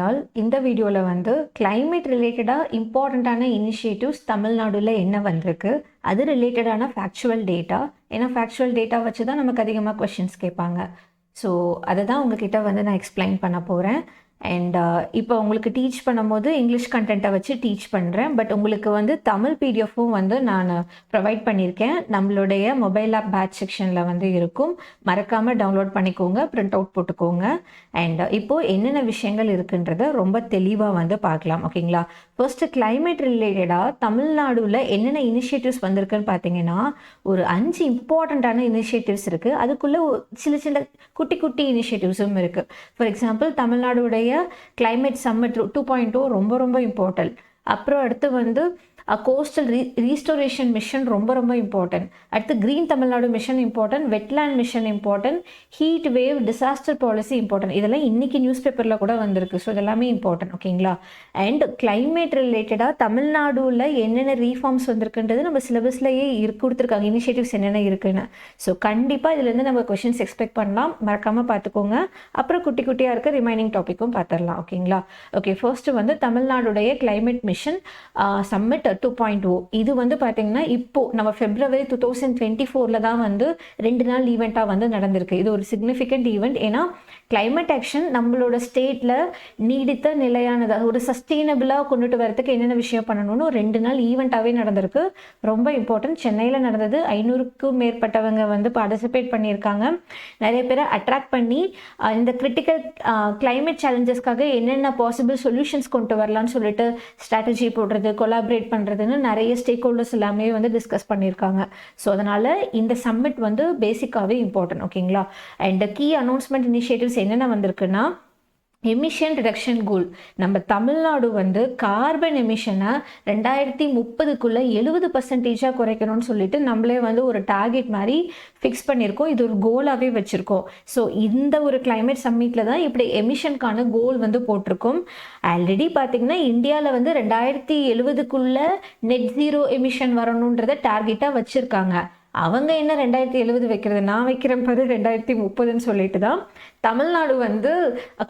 All இந்த வீடியோவில் வந்து climate ரிலேட்டடாக இம்பார்ட்டண்ட்டான இனிஷியேட்டிவ்ஸ் தமிழ்நாடுல என்ன வந்திருக்கு, அது ரிலேட்டடான ஃபேக்சுவல் டேட்டா. ஏன்னா ஃபேக்சுவல் டேட்டா வச்சு தான் நமக்கு அதிகமாக கொஷின்ஸ் கேட்பாங்க. ஸோ அதை தான் உங்ககிட்ட வந்து நான் எக்ஸ்பிளைன் பண்ண போகிறேன். அண்ட் இப்போ உங்களுக்கு டீச் பண்ணும்போது இங்கிலீஷ் கண்டென்ட்டை வச்சு டீச் பண்ணுறேன். பட் உங்களுக்கு வந்து தமிழ் பிடிஎஃப்பும் வந்து நான் ப்ரொவைட் பண்ணியிருக்கேன். நம்மளுடைய மொபைல் ஆப் பேட்ச் செக்ஷனில் வந்து இருக்கும். மறக்காமல் டவுன்லோட் பண்ணிக்கோங்க, பிரிண்ட் அவுட் போட்டுக்கோங்க. அண்ட் இப்போது என்னென்ன விஷயங்கள் இருக்குன்றத ரொம்ப தெளிவாக வந்து பார்க்கலாம். ஓகேங்களா? ஃபர்ஸ்ட்டு climate ரிலேட்டடாக தமிழ்நாடுல என்னென்ன இனிஷியேட்டிவ்ஸ் வந்திருக்குன்னு பார்த்தீங்கன்னா ஒரு 5 இம்பார்ட்டண்ட்டான இனிஷியேட்டிவ்ஸ் இருக்குது. அதுக்குள்ளே சின்ன சின்ன குட்டி குட்டி இனிஷியேட்டிவ்ஸும் இருக்குது. ஃபார் எக்ஸாம்பிள் தமிழ்நாடுடைய climate summit 2.0 ரொம்ப ரொம்ப இம்பார்ட்டன்ட். அப்புறம் அடுத்து வந்து கோஸ்டல் ரீஸ்டோரேஷன் மிஷன் ரொம்ப ரொம்ப இம்பார்ட்டன்ட். அடுத்து green Tamil Nadu mission important, wetland mission important, heat wave disaster policy important. இதெல்லாம் இன்னைக்கு நியூஸ் பேப்பரில் கூட வந்திருக்கு. ஸோ இதெல்லாமே இம்பார்ட்டன்ட். ஓகேங்களா? அண்ட் climate ரிலேட்டடாக தமிழ்நாடுல என்னென்ன ரீஃபார்ம்ஸ் வந்திருக்குன்றது நம்ம சிலபஸ்லேயே கொடுத்துருக்காங்க, இனிஷியேட்டிவ்ஸ் என்னென்ன இருக்குன்னு. ஸோ கண்டிப்பாக இதுலேருந்து நம்ம கொஷின்ஸ் எக்ஸ்பெக்ட் பண்ணலாம். மறக்காமல் பார்த்துக்கோங்க. அப்புறம் குட்டி குட்டியாக இருக்க ரிமைனிங் டாப்பிக்கும் பார்த்துடலாம். ஓகேங்களா? ஓகே, ஃபர்ஸ்ட் வந்து தமிழ்நாடுடைய climate மிஷன் சம்மிட் 2.0. இது வந்து பார்த்தீங்கன்னா இப்போ நம்ம February 2024 தான் வந்து 2 நாள் ஈவெண்ட்டாக வந்து நடந்திருக்கு. இது ஒரு சிக்னிஃபிகண்ட் ஈவெண்ட். ஏன்னா climate ஆக்ஷன் நம்மளோட ஸ்டேட்டில் நீடித்த நிலையானதாக ஒரு சஸ்டெயினபிளாக கொண்டுட்டு வரதுக்கு என்னென்ன விஷயம் பண்ணணும்னு ஒரு 2 நாள் ஈவெண்ட்டாகவே நடந்திருக்கு. ரொம்ப இம்பார்ட்டன்ட். சென்னையில் நடந்தது. 500க்கும் மேற்பட்டவங்க வந்து பார்ட்டிசிபேட் பண்ணியிருக்காங்க. நிறைய பேரை அட்ராக்ட் பண்ணி இந்த கிரிட்டிக்கல் climate சேலஞ்சஸ்க்காக என்னென்ன பாசிபிள் சொல்யூஷன்ஸ் கொண்டு வரலான்னு சொல்லிட்டு ஸ்ட்ராட்டஜி போடுறது, கொலாபரேட் பண்ணுறதுன்னு நிறைய ஸ்டேக் ஹோல்டர்ஸ் எல்லாமே வந்து டிஸ்கஸ் பண்ணியிருக்காங்க. ஸோ அதனால் இந்த சம்மிட் வந்து பேசிக்காகவே இம்பார்ட்டன்ட். ஓகேங்களா? அண்ட் கீ அனௌன்ஸ்மெண்ட் இனிஷியேட்டிவ்ஸ் என்னென்ன வந்திருக்குன்னா எமிஷன் ரிடக்ஷன் கோல். நம்ம தமிழ்நாடு வந்து கார்பன் எமிஷனை 2030க்குள்ளே 70% குறைக்கணும்னு சொல்லிட்டு நம்மளே வந்து ஒரு டார்கெட் மாதிரி ஃபிக்ஸ் பண்ணியிருக்கோம். இது ஒரு கோலாகவே வச்சுருக்கோம். ஸோ இந்த ஒரு climate சம்மிட்டில் தான் இப்படி எமிஷனுக்கான கோல் வந்து போட்டிருக்கோம். ஆல்ரெடி பார்த்திங்கன்னா இந்தியாவில் வந்து 2070க்குள்ளே நெட் ஜீரோ எமிஷன் வரணுன்றதை டார்கெட்டாக வச்சுருக்காங்க. அவங்க என்ன 2070 வைக்கிறது, நான் வைக்கிறேன் பாரு 2030ன்னு சொல்லிட்டு தான் தமிழ்நாடு வந்து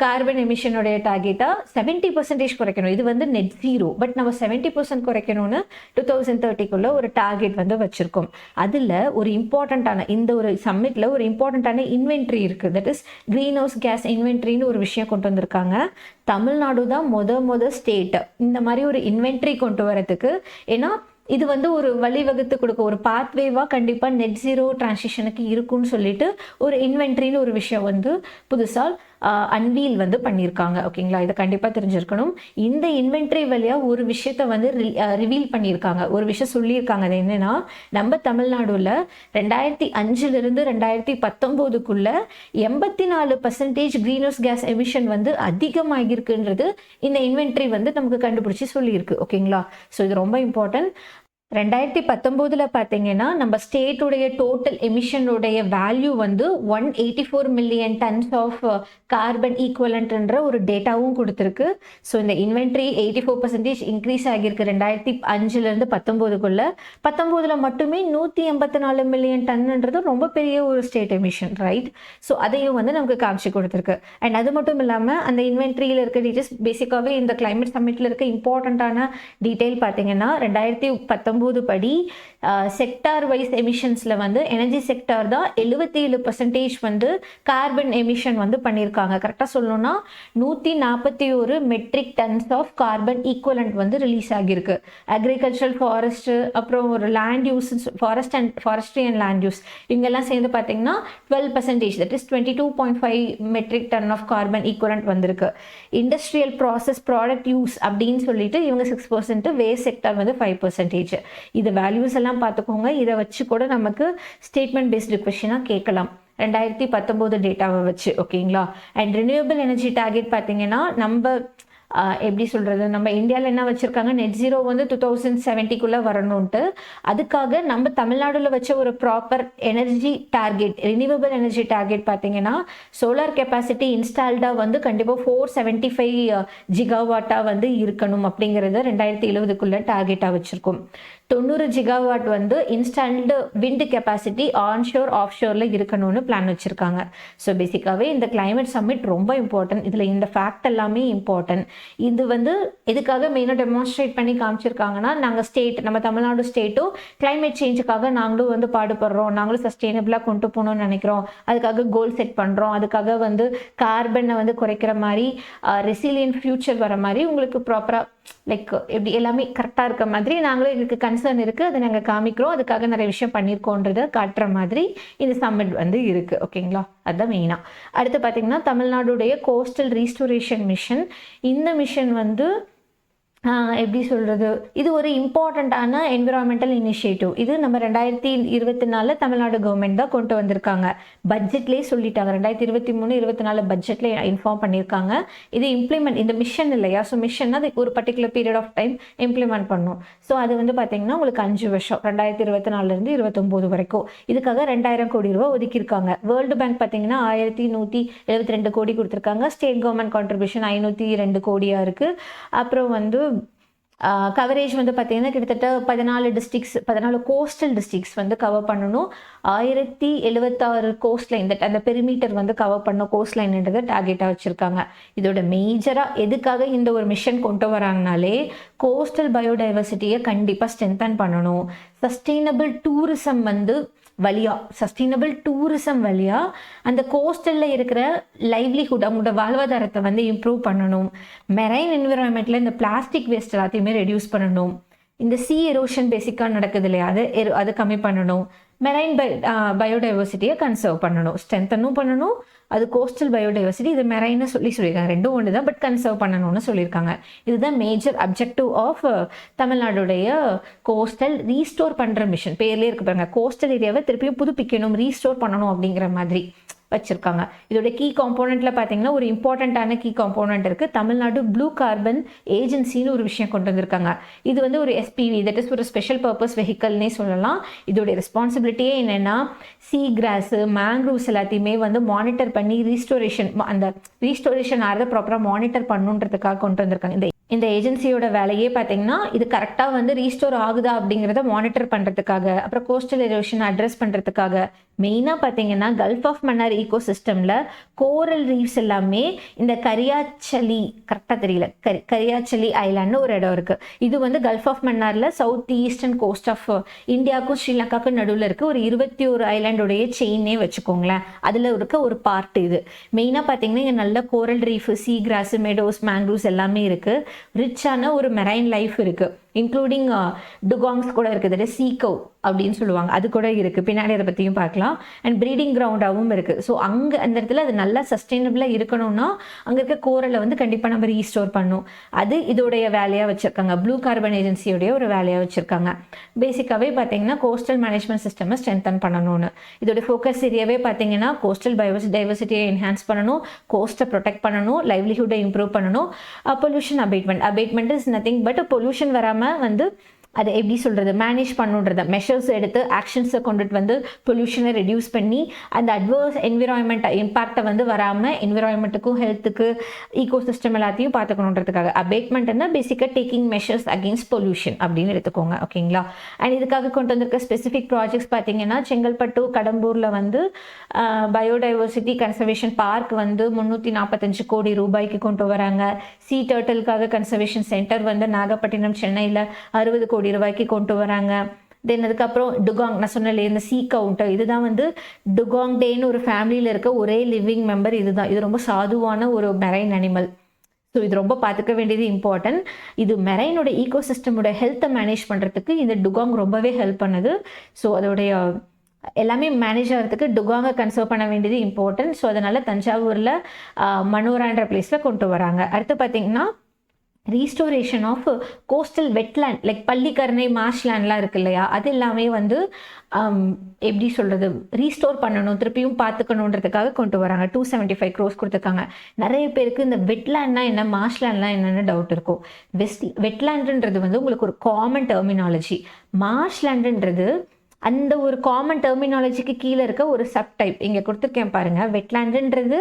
கார்பன் எமிஷனுடைய டார்கெட்டாக 70% குறைக்கணும். இது வந்து நெட் ஜீரோ. பட் நம்ம 70% குறைக்கணும்னு 2030க்குள்ளே ஒரு டார்கெட் வந்து வச்சுருக்கோம். அதில் ஒரு இம்பார்ட்டண்ட்டான இந்த ஒரு சம்மிட்டில் ஒரு இம்பார்ட்டண்ட்டான இன்வென்ட்ரி இருக்குது. That is green house gas இன்வென்ட்ரின்னு ஒரு விஷயம் கொண்டு வந்திருக்காங்க. தமிழ்நாடு தான் மொத ஸ்டேட் இந்த மாதிரி ஒரு இன்வென்ட்ரி கொண்டு வரதுக்கு. ஏன்னா இது வந்து ஒரு வழிவகுத்து கொடுக்க ஒரு பாத்வேவாக கண்டிப்பாக நெட் ஜீரோ டிரான்சிஷனுக்கு இருக்குன்னு சொல்லிட்டு ஒரு இன்வென்ட்ரின்னு ஒரு விஷயம் வந்து புதுசாக அன்வீல் வந்து பண்ணியிருக்காங்க. ஓகேங்களா? இதை கண்டிப்பாக தெரிஞ்சிருக்கணும். இந்த இன்வென்ட்ரி வழியாக ஒரு விஷயத்த வந்து ரிவீல் பண்ணியிருக்காங்க, ஒரு விஷயம் சொல்லியிருக்காங்க. அது என்னென்னா நம்ம தமிழ்நாடுல 2005லிருந்து 2019க்குள்ள 84% க்ரீன் ஹவுஸ் கேஸ் எமிஷன் வந்து அதிகமாகிருக்குன்றது இந்த இன்வென்ட்ரி வந்து நமக்கு கண்டுபிடிச்சி சொல்லியிருக்கு. ஓகேங்களா? ஸோ இது ரொம்ப இம்பார்ட்டன்ட். 2019 பார்த்தீங்கன்னா நம்ம ஸ்டேட்டுடைய டோட்டல் எமிஷனுடைய வேல்யூ வந்து 184 மில்லியன் டன்ஸ் ஆஃப் கார்பன் ஈக்குவலண்ட்ன்ற ஒரு டேட்டாவும் கொடுத்துருக்கு. ஸோ இந்த இன்வென்ட்ரி 84% இன்க்ரீஸ் ஆகியிருக்கு 2005லிருந்து 19க்குள்ள. 19ல் மட்டுமே 184 மில்லியன் டன்ன்றது ரொம்ப பெரிய ஒரு ஸ்டேட் எமிஷன், ரைட்? ஸோ அதையும் வந்து நமக்கு காமிச்சு கொடுத்துருக்கு. அண்ட் அது மட்டும் இல்லாமல் அந்த இன்வென்ட்ரியில் இருக்க டீட்டெயில்ஸ் பேசிக்காகவே இந்த climate சம்மிட்டில் இருக்க இம்பார்ட்டண்ட்டான டீட்டெயில் பார்த்தீங்கன்னா 2019 படி செக்டார் வைஸ் எமிஷன்ஸில் வந்து எனர்ஜி செக்டார் தான் 77% வந்து கார்பன் எமிஷன் வந்து பண்ணியிருக்காங்க. கரெக்டாக சொல்லணும்னா 141 metric tons of carbon equivalent வந்து ரிலீஸ் ஆகியிருக்கு. அக்ரிகல்ச்சரல், ஃபாரஸ்ட், அப்புறம் ஒரு land use, forestry and land use இவங்கெல்லாம் சேர்ந்து பார்த்தீங்கன்னா 12%, that is 22.5 metric ton of carbon equivalent வந்திருக்கு. இண்டஸ்ட்ரியல் ப்ராசஸ் ப்ராடக்ட் யூஸ் அப்படின்னு சொல்லிட்டு இவங்க 6%, வேஸ்ட் செக்டார் வந்து 5%. இது வேல்யூஸ் எல்லாம் பார்த்துக்கோங்க. இதை வச்சு கூட நமக்கு ஸ்டேட்மெண்ட் பேஸ்டு கொஸ்டினாக கேட்கலாம் 2019 டேட்டாவை வச்சு. ஓகேங்களா? அண்ட் ரினியூவபிள் எனர்ஜி டார்கெட் பார்த்தீங்கன்னா நம்ம எப்படி சொல்கிறது, நம்ம இந்தியாவில் என்ன வச்சுருக்காங்க, நெட் ஜீரோ வந்து 2070 வரணும்ன்ட்டு. அதுக்காக நம்ம தமிழ்நாடுல வச்ச ஒரு proper energy target, renewable energy target பார்த்தீங்கன்னா சோலார் கெப்பாசிட்டி இன்ஸ்டால்டாக வந்து கண்டிப்பாக 475 ஜிகாவாட்டாக வந்து இருக்கணும் அப்படிங்கிறத 2070 டார்கெட்டாக வச்சுருக்கோம். 90 ஜிகாவாட் வந்து இன்ஸ்டால்டு விண்ட் கெப்பாசிட்டி ஆன்ஷோர் ஆஃப் ஷோரில் இருக்கணும்னு பிளான் வச்சுருக்காங்க. ஸோ பேசிக்காகவே இந்த கிளைமேட் சம்மிட் ரொம்ப இம்பார்ட்டன்ட். இதில் இந்த ஃபேக்ட் எல்லாமே இம்பார்ட்டன்ட். இது வந்து எதுக்காக மெயினாக டெமான்ஸ்ட்ரேட் பண்ணி காமிச்சிருக்காங்கன்னா, நாங்கள் நம்ம தமிழ்நாடு ஸ்டேட்டும் கிளைமேட் சேஞ்சுக்காக நாங்களும் வந்து பாடுபடுறோம், நாங்களும் சஸ்டெயினபிளாக கொண்டு போகணும்னு நினைக்கிறோம், அதுக்காக கோல் செட் பண்ணுறோம், அதுக்காக வந்து கார்பனை வந்து குறைக்கிற மாதிரி ரெசிலியன்ட் ஃபியூச்சர் வர மாதிரி உங்களுக்கு ப்ராப்பராக லைக் எப்படி எல்லாமே கரெக்டாக இருக்க மாதிரி நாங்களும் எங்களுக்கு கன்சர்ன் இருக்குது, அதை நாங்கள் காமிக்கிறோம், அதுக்காக நிறைய விஷயம் பண்ணியிருக்கோன்றதை காட்டுற மாதிரி இந்த சம்மிட் வந்து இருக்குது. ஓகேங்களா, அதுதான் மெயினாக. அடுத்து பார்த்தீங்கன்னா தமிழ்நாடுடைய கோஸ்டல் ரீஸ்டோரேஷன் மிஷன். இந்த மிஷன் வந்து எப்படி சொல்கிறது, இது ஒரு இம்பார்ட்டண்ட்டான என்விரான்மெண்டல் இனிஷியேட்டிவ். இது நம்ம 2024 தமிழ்நாடு கவர்மெண்ட் தான் கொண்டு வந்திருக்காங்க. பட்ஜெட்லேயே சொல்லிட்டாங்க, 2023-24 பட்ஜெட்டில் இன்ஃபார்ம் பண்ணியிருக்காங்க. இது இம்ப்ளிமெண்ட், இந்த மிஷன் இல்லையா, ஸோ மிஷன்னா அது ஒரு particular period of time implement பண்ணும். ஸோ அது வந்து பார்த்தீங்கன்னா உங்களுக்கு 5 வருஷம், 2024 29 வரைக்கும். இதுக்காக 2000 கோடி ரூபா ஒதுக்கியிருக்காங்க. வேர்ல்டு பேங்க் பார்த்தீங்கன்னா 1172 கோடி கொடுத்துருக்காங்க. ஸ்டேட் கவர்மெண்ட் கான்ட்ரிபியூஷன் 502 கோடியாக இருக்குது. அப்புறம் வந்து கவரேஜ் வந்து பார்த்தீங்கன்னா கிட்டத்தட்ட 14 கோஸ்டல் டிஸ்ட்ரிக்ஸ் வந்து கவர் பண்ணணும். 1076 கோஸ்ட் லைன், அந்த பெரிமீட்டர் வந்து கவர் பண்ணணும் கோஸ்ட் லைன்ன்றதை டார்கெட்டாக வச்சுருக்காங்க. இதோட மேஜராக எதுக்காக இந்த ஒரு மிஷன் கொண்டு வராங்கனாலே கோஸ்டல் பயோடைவர்சிட்டியை கண்டிப்பாக ஸ்ட்ரென்தன் பண்ணணும். சஸ்டெயினபிள் டூரிசம் வந்து சஸ்டெயினபிள் டூரிசம் வழியாக அந்த கோஸ்டலில் இருக்கிற லைவ்லிஹுட், அவங்களோட வாழ்வாதாரத்தை வந்து இம்ப்ரூவ் பண்ணணும். மெரைன் என்விரான்மெண்ட்டில் இந்த பிளாஸ்டிக் வேஸ்ட் எல்லாத்தையுமே ரெடியூஸ் பண்ணணும். இந்த சி எரோஷன் பேசிக்காக நடக்குது இல்லையா, அது கம்மி பண்ணணும். மெரைன் பயோடைவர்சிட்டியை கன்சர்வ் பண்ணணும், ஸ்ட்ரென்தனும் பண்ணணும். அது கோஸ்டல் பயோடைவர்சிட்டி, இது மெரைன்னு சொல்லியிருக்காங்க. ரெண்டும் ஒன்று தான், பட் கன்சர்வ் பண்ணணும்னு சொல்லியிருக்காங்க. இதுதான் மேஜர் அப்ஜெக்டிவ் ஆஃப் தமிழ்நாடுடைய கோஸ்டல் ரீஸ்டோர் பண்ணுற மிஷன். பேர்லேயே இருக்கு பாருங்க, கோஸ்டல் ஏரியாவை திருப்பியும் புதுப்பிக்கணும், ரீஸ்டோர் பண்ணணும் அப்படிங்கிற மாதிரி வச்சுருக்காங்க. இதோட கீ காம்போனண்ட்டில் பார்த்தீங்கன்னா ஒரு இம்பார்ட்டண்ட்டான கீ காம்போனண்ட் இருக்குது. தமிழ்நாடு ப்ளூ கார்பன் ஏஜென்சின்னு ஒரு விஷயம் கொண்டு வந்திருக்காங்க. இது வந்து ஒரு எஸ்பிவி, தட் இஸ் ஒரு ஸ்பெஷல் பர்பஸ் வெஹிக்கல்னே சொல்லலாம். இதோடைய ரெஸ்பான்சிபிலிட்டியே என்னென்னா சீ கிராஸு, மேங்க்ரூவ்ஸ் எல்லாத்தையுமே வந்து மானிட்டர் பண்ணி அந்த ரீஸ்டோரேஷன் ஆகிறத ப்ராப்பராக மானிட்டர் பண்ணுன்றதுக்காக கொண்டு வந்திருக்காங்க. இந்த ஏஜென்சியோட வேலையே பார்த்தீங்கன்னா இது கரெக்டாக வந்து ரீஸ்டோர் ஆகுதா அப்படிங்கிறத மானிட்டர் பண்ணுறதுக்காக, அப்புறம் கோஸ்டல் எரோஷன் அட்ரஸ் பண்ணுறதுக்காக. மெயினாக பார்த்தீங்கன்னா கல்ஃப் ஆஃப் மன்னார் ஈகோ சிஸ்டமில் கோரல் ரீஃப்ஸ் எல்லாமே இந்த கரியாச்சலி, கரெக்டாக தெரியல, கரியாச்சலி ஐலாண்ட்னு ஒரு இடம் இருக்குது. இது வந்து கல்ஃப் ஆஃப் மன்னாரில் சவுத் ஈஸ்டர்ன் கோஸ்ட் ஆஃப் இந்தியாவுக்கும் ஸ்ரீலங்காவுக்கும் நடுவில் இருக்குது. ஒரு 21 ஐலாண்டுடைய செயினே வச்சுக்கோங்களேன், அதில் இருக்க ஒரு பார்ட் இது. மெயினாக பார்த்தீங்கன்னா இங்கே நல்ல கோரல் ரீஃப், சீ கிராஸ், மெடோஸ், மேங்க்ரூவ்ஸ் எல்லாமே இருக்குது. ரிச்சான ஒரு மெரைன் லைஃப் இருக்குது, இன்க்ளூடிங் டுகாங்ஸ் கூட இருக்குது, சீகோ அப்படின்னு சொல்லுவாங்க, அது கூட இருக்குது. பின்னாடி அதை பற்றியும் பார்க்கலாம். அண்ட் ப்ரீடிங் கிரவுண்டாகவும் இருக்குது. ஸோ அங்கே அந்த இடத்துல அது நல்லா சஸ்டெயினபிளாக இருக்கணும்னா அங்கே இருக்க கோரலை வந்து கண்டிப்பாக நம்ம ரீஸ்டோர் பண்ணணும். அது இதோடைய வேலையாக வச்சுருக்காங்க, ப்ளூ கார்பன் ஏஜென்சியோடைய ஒரு வேலையாக வச்சுருக்காங்க. பேசிக்காகவே பார்த்தீங்கன்னா கோஸ்டல் மேனேஜ்மெண்ட் சிஸ்டமை ஸ்ட்ரென்தன் பண்ணணும்னு. இதோட ஃபோக்கஸ் ஏரியாவே பார்த்தீங்கன்னா கோஸ்டல் டைவர்சிட்டியை என்ஹான்ஸ் பண்ணணும், கோஸ்ட்டை ப்ரொடெக்ட் பண்ணணும், லைவ்லிஹுட்டை இம்ப்ரூவ் பண்ணணும். Pollution abetment is nothing but pollution வராமல் வந்து அதை எப்படி சொல்கிறது, மேனேஜ் பண்ணுன்றத மெஷர்ஸ் எடுத்து ஆக்ஷன்ஸை கொண்டுட்டு வந்து பொல்யூஷனை ரெடியூஸ் பண்ணி அந்த அட்வர்ஸ் என்விரான்மெண்ட் இம்பாக்டை வந்து வராமல் என்விரான்மெண்ட்டுக்கும் ஹெல்த்துக்கு ஈகோ சிஸ்டம் எல்லாத்தையும் பார்த்துக்கணுன்றதுக்காக அபேட்மெண்ட்னா பேசிக்காக டேக்கிங் மெஷர்ஸ் அகெயின்ஸ்ட் பொல்யூஷன் அப்படின்னு எடுத்துக்கோங்க. ஓகேங்களா. அண்ட் இதுக்காக கொண்டு வந்திருக்க ஸ்பெசிஃபிக் ப்ராஜெக்ட்ஸ் பார்த்தீங்கன்னா செங்கல்பட்டு, கடம்பூரில் வந்து பயோடைவர்சிட்டி கன்சர்வேஷன் பார்க் வந்து 345 கோடி ரூபாய்க்கு கொண்டு வராங்க. சீ டர்ட்டலுக்காக கன்சர்வேஷன் சென்டர் வந்து நாகப்பட்டினம், சென்னையில் 60 கோடி ரூபாய்க்கு கொண்டு வராங்க. தென் அதுக்கப்புறம் டுகாங், நான் சொன்னேன் இந்த சீ கவுண்டர், இதுதான் வந்து டுகாங் டேன்னு ஒரு ஃபேமிலியில் இருக்க ஒரே லிவிங் மெம்பர் இதுதான். இது ரொம்ப சாதுவான ஒரு மெரைன் அனிமல். ஸோ இது ரொம்ப பார்த்துக்க வேண்டியது இம்பார்ட்டன்ட். இது மெரைனோட ஈகோ சிஸ்டமோட ஹெல்த்தை மேனேஜ் பண்ணுறதுக்கு இந்த டுகாங் ரொம்பவே ஹெல்ப் பண்ணுது. ஸோ அதோடைய எல்லாமே மேனேஜ் ஆகிறதுக்கு டுகாங்கை கன்சர்வ் பண்ண வேண்டியது இம்பார்ட்டன்ட். ஸோ அதனால் தஞ்சாவூரில் மனோரான்ற பிளேஸில் கொண்டு வராங்க. அடுத்து பார்த்திங்கன்னா restoration of coastal wetland like Pallikaranai மார்ஷ்லேண்ட்லாம் இருக்கு இல்லையா, அது எல்லாமே வந்து எப்படி சொல்கிறது, ரீஸ்டோர் பண்ணணும், திருப்பியும் பார்த்துக்கணுன்றதுக்காக கொண்டு வராங்க. 275 crores கொடுத்துருக்காங்க. நிறைய பேருக்கு இந்த வெட்லேண்ட்னா என்ன, மார்ஷ்லேண்ட்லாம் என்னென்னு டவுட் இருக்கும். வெட்லேண்டுன்றது வந்து உங்களுக்கு ஒரு காமன் டெர்மினாலஜி. மார்ஷ்லேண்டுன்றது அந்த ஒரு காமன் டெர்மினாலஜிக்கு கீழே இருக்க ஒரு சப் டைப். இங்கே கொடுத்துருக்கேன் பாருங்கள். வெட்லேண்டுன்றது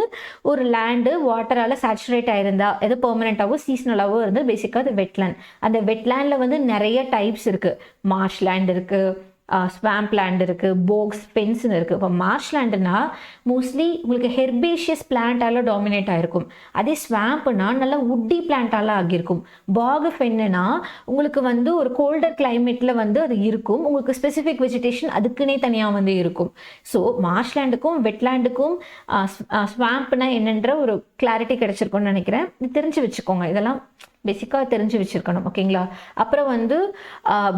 ஒரு லேண்டு வாட்டரால் சேச்சுரேட் ஆயிருந்தா, எது பெர்மனெண்ட்டாகவும் சீசனலாகவும் இருந்து பேசிக்காக அது வெட்லேண்ட். அந்த வெட்லேண்டில் வந்து நிறைய டைப்ஸ் இருக்குது. மார்ஷ் லேண்ட் இருக்குது, ஸ்வாம்ப் லேண்ட் இருக்குது, போக்ஸ் ஃபென்ஸ்னு இருக்குது. இப்போ மார்ஷ் லேண்டுனா மோஸ்ட்லி உங்களுக்கு ஹெர்பேஷியஸ் பிளான்ட்டால் டாமினேட் ஆகிருக்கும். அதே ஸ்வாம்ப்னா நல்லா உட்டி பிளான்ட்டால் ஆகியிருக்கும். பாக் ஃபென்னுனா உங்களுக்கு வந்து ஒரு கோல்டர் கிளைமேட்டில் வந்து அது இருக்கும். உங்களுக்கு ஸ்பெசிஃபிக் வெஜிடேஷன் அதுக்குன்னே தனியாக வந்து இருக்கும். ஸோ மார்ஷ் லேண்டுக்கும் வெட்லேண்டுக்கும் ஸ்வாம்ப்னா என்னன்ற ஒரு கிளாரிட்டி கிடைச்சிருக்கும்னு நினைக்கிறேன். இது தெரிஞ்சு வச்சுக்கோங்க. இதெல்லாம் பேசிக்காக தெரிஞ்சு வச்சுருக்கணும். ஓகேங்களா. அப்புறம் வந்து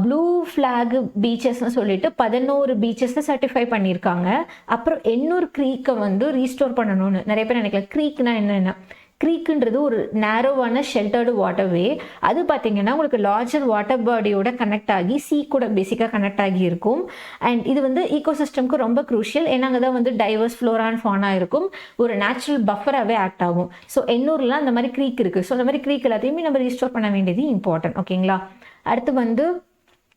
ப்ளூ ஃப்ளாக் பீச்சஸ்ன்னு சொல்லிட்டு 11 பீச்சஸை சர்டிஃபை பண்ணியிருக்காங்க. அப்புறம் 800 க்ரீக்கை வந்து ரீஸ்டோர் பண்ணணும்னு நிறைய பேர் நினைக்கலாம். க்ரீக்னா என்னென்ன? க்ரீக்குன்றது ஒரு நேரோவான ஷெல்டர்டு வாட்டர்வே. அது பார்த்தீங்கன்னா உங்களுக்கு லார்ஜர் வாட்டர் பாடியோட கனெக்ட் ஆகி கூட பேசிக்காக கனெக்ட் ஆகி இருக்கும். அண்ட் இது வந்து ஈகோசிஸ்டம்க்கு ரொம்ப க்ரூஷியல். ஏன்னா அங்கே தான் வந்து டைவர்ஸ் ஃப்ளோரா அண்ட் ஃபானா இருக்கும். ஒரு நேச்சுரல் பஃபராகவே ஆக்ட் ஆகும். ஸோ எண்ணூர்லாம் அந்த மாதிரி க்ரீக் இருக்குது. ஸோ அந்த மாதிரி க்ரீக் எல்லாத்தையுமே நம்ம ரீஸ்டோர் பண்ண வேண்டியது இம்பார்ட்டன்ட். ஓகேங்களா. அடுத்து வந்து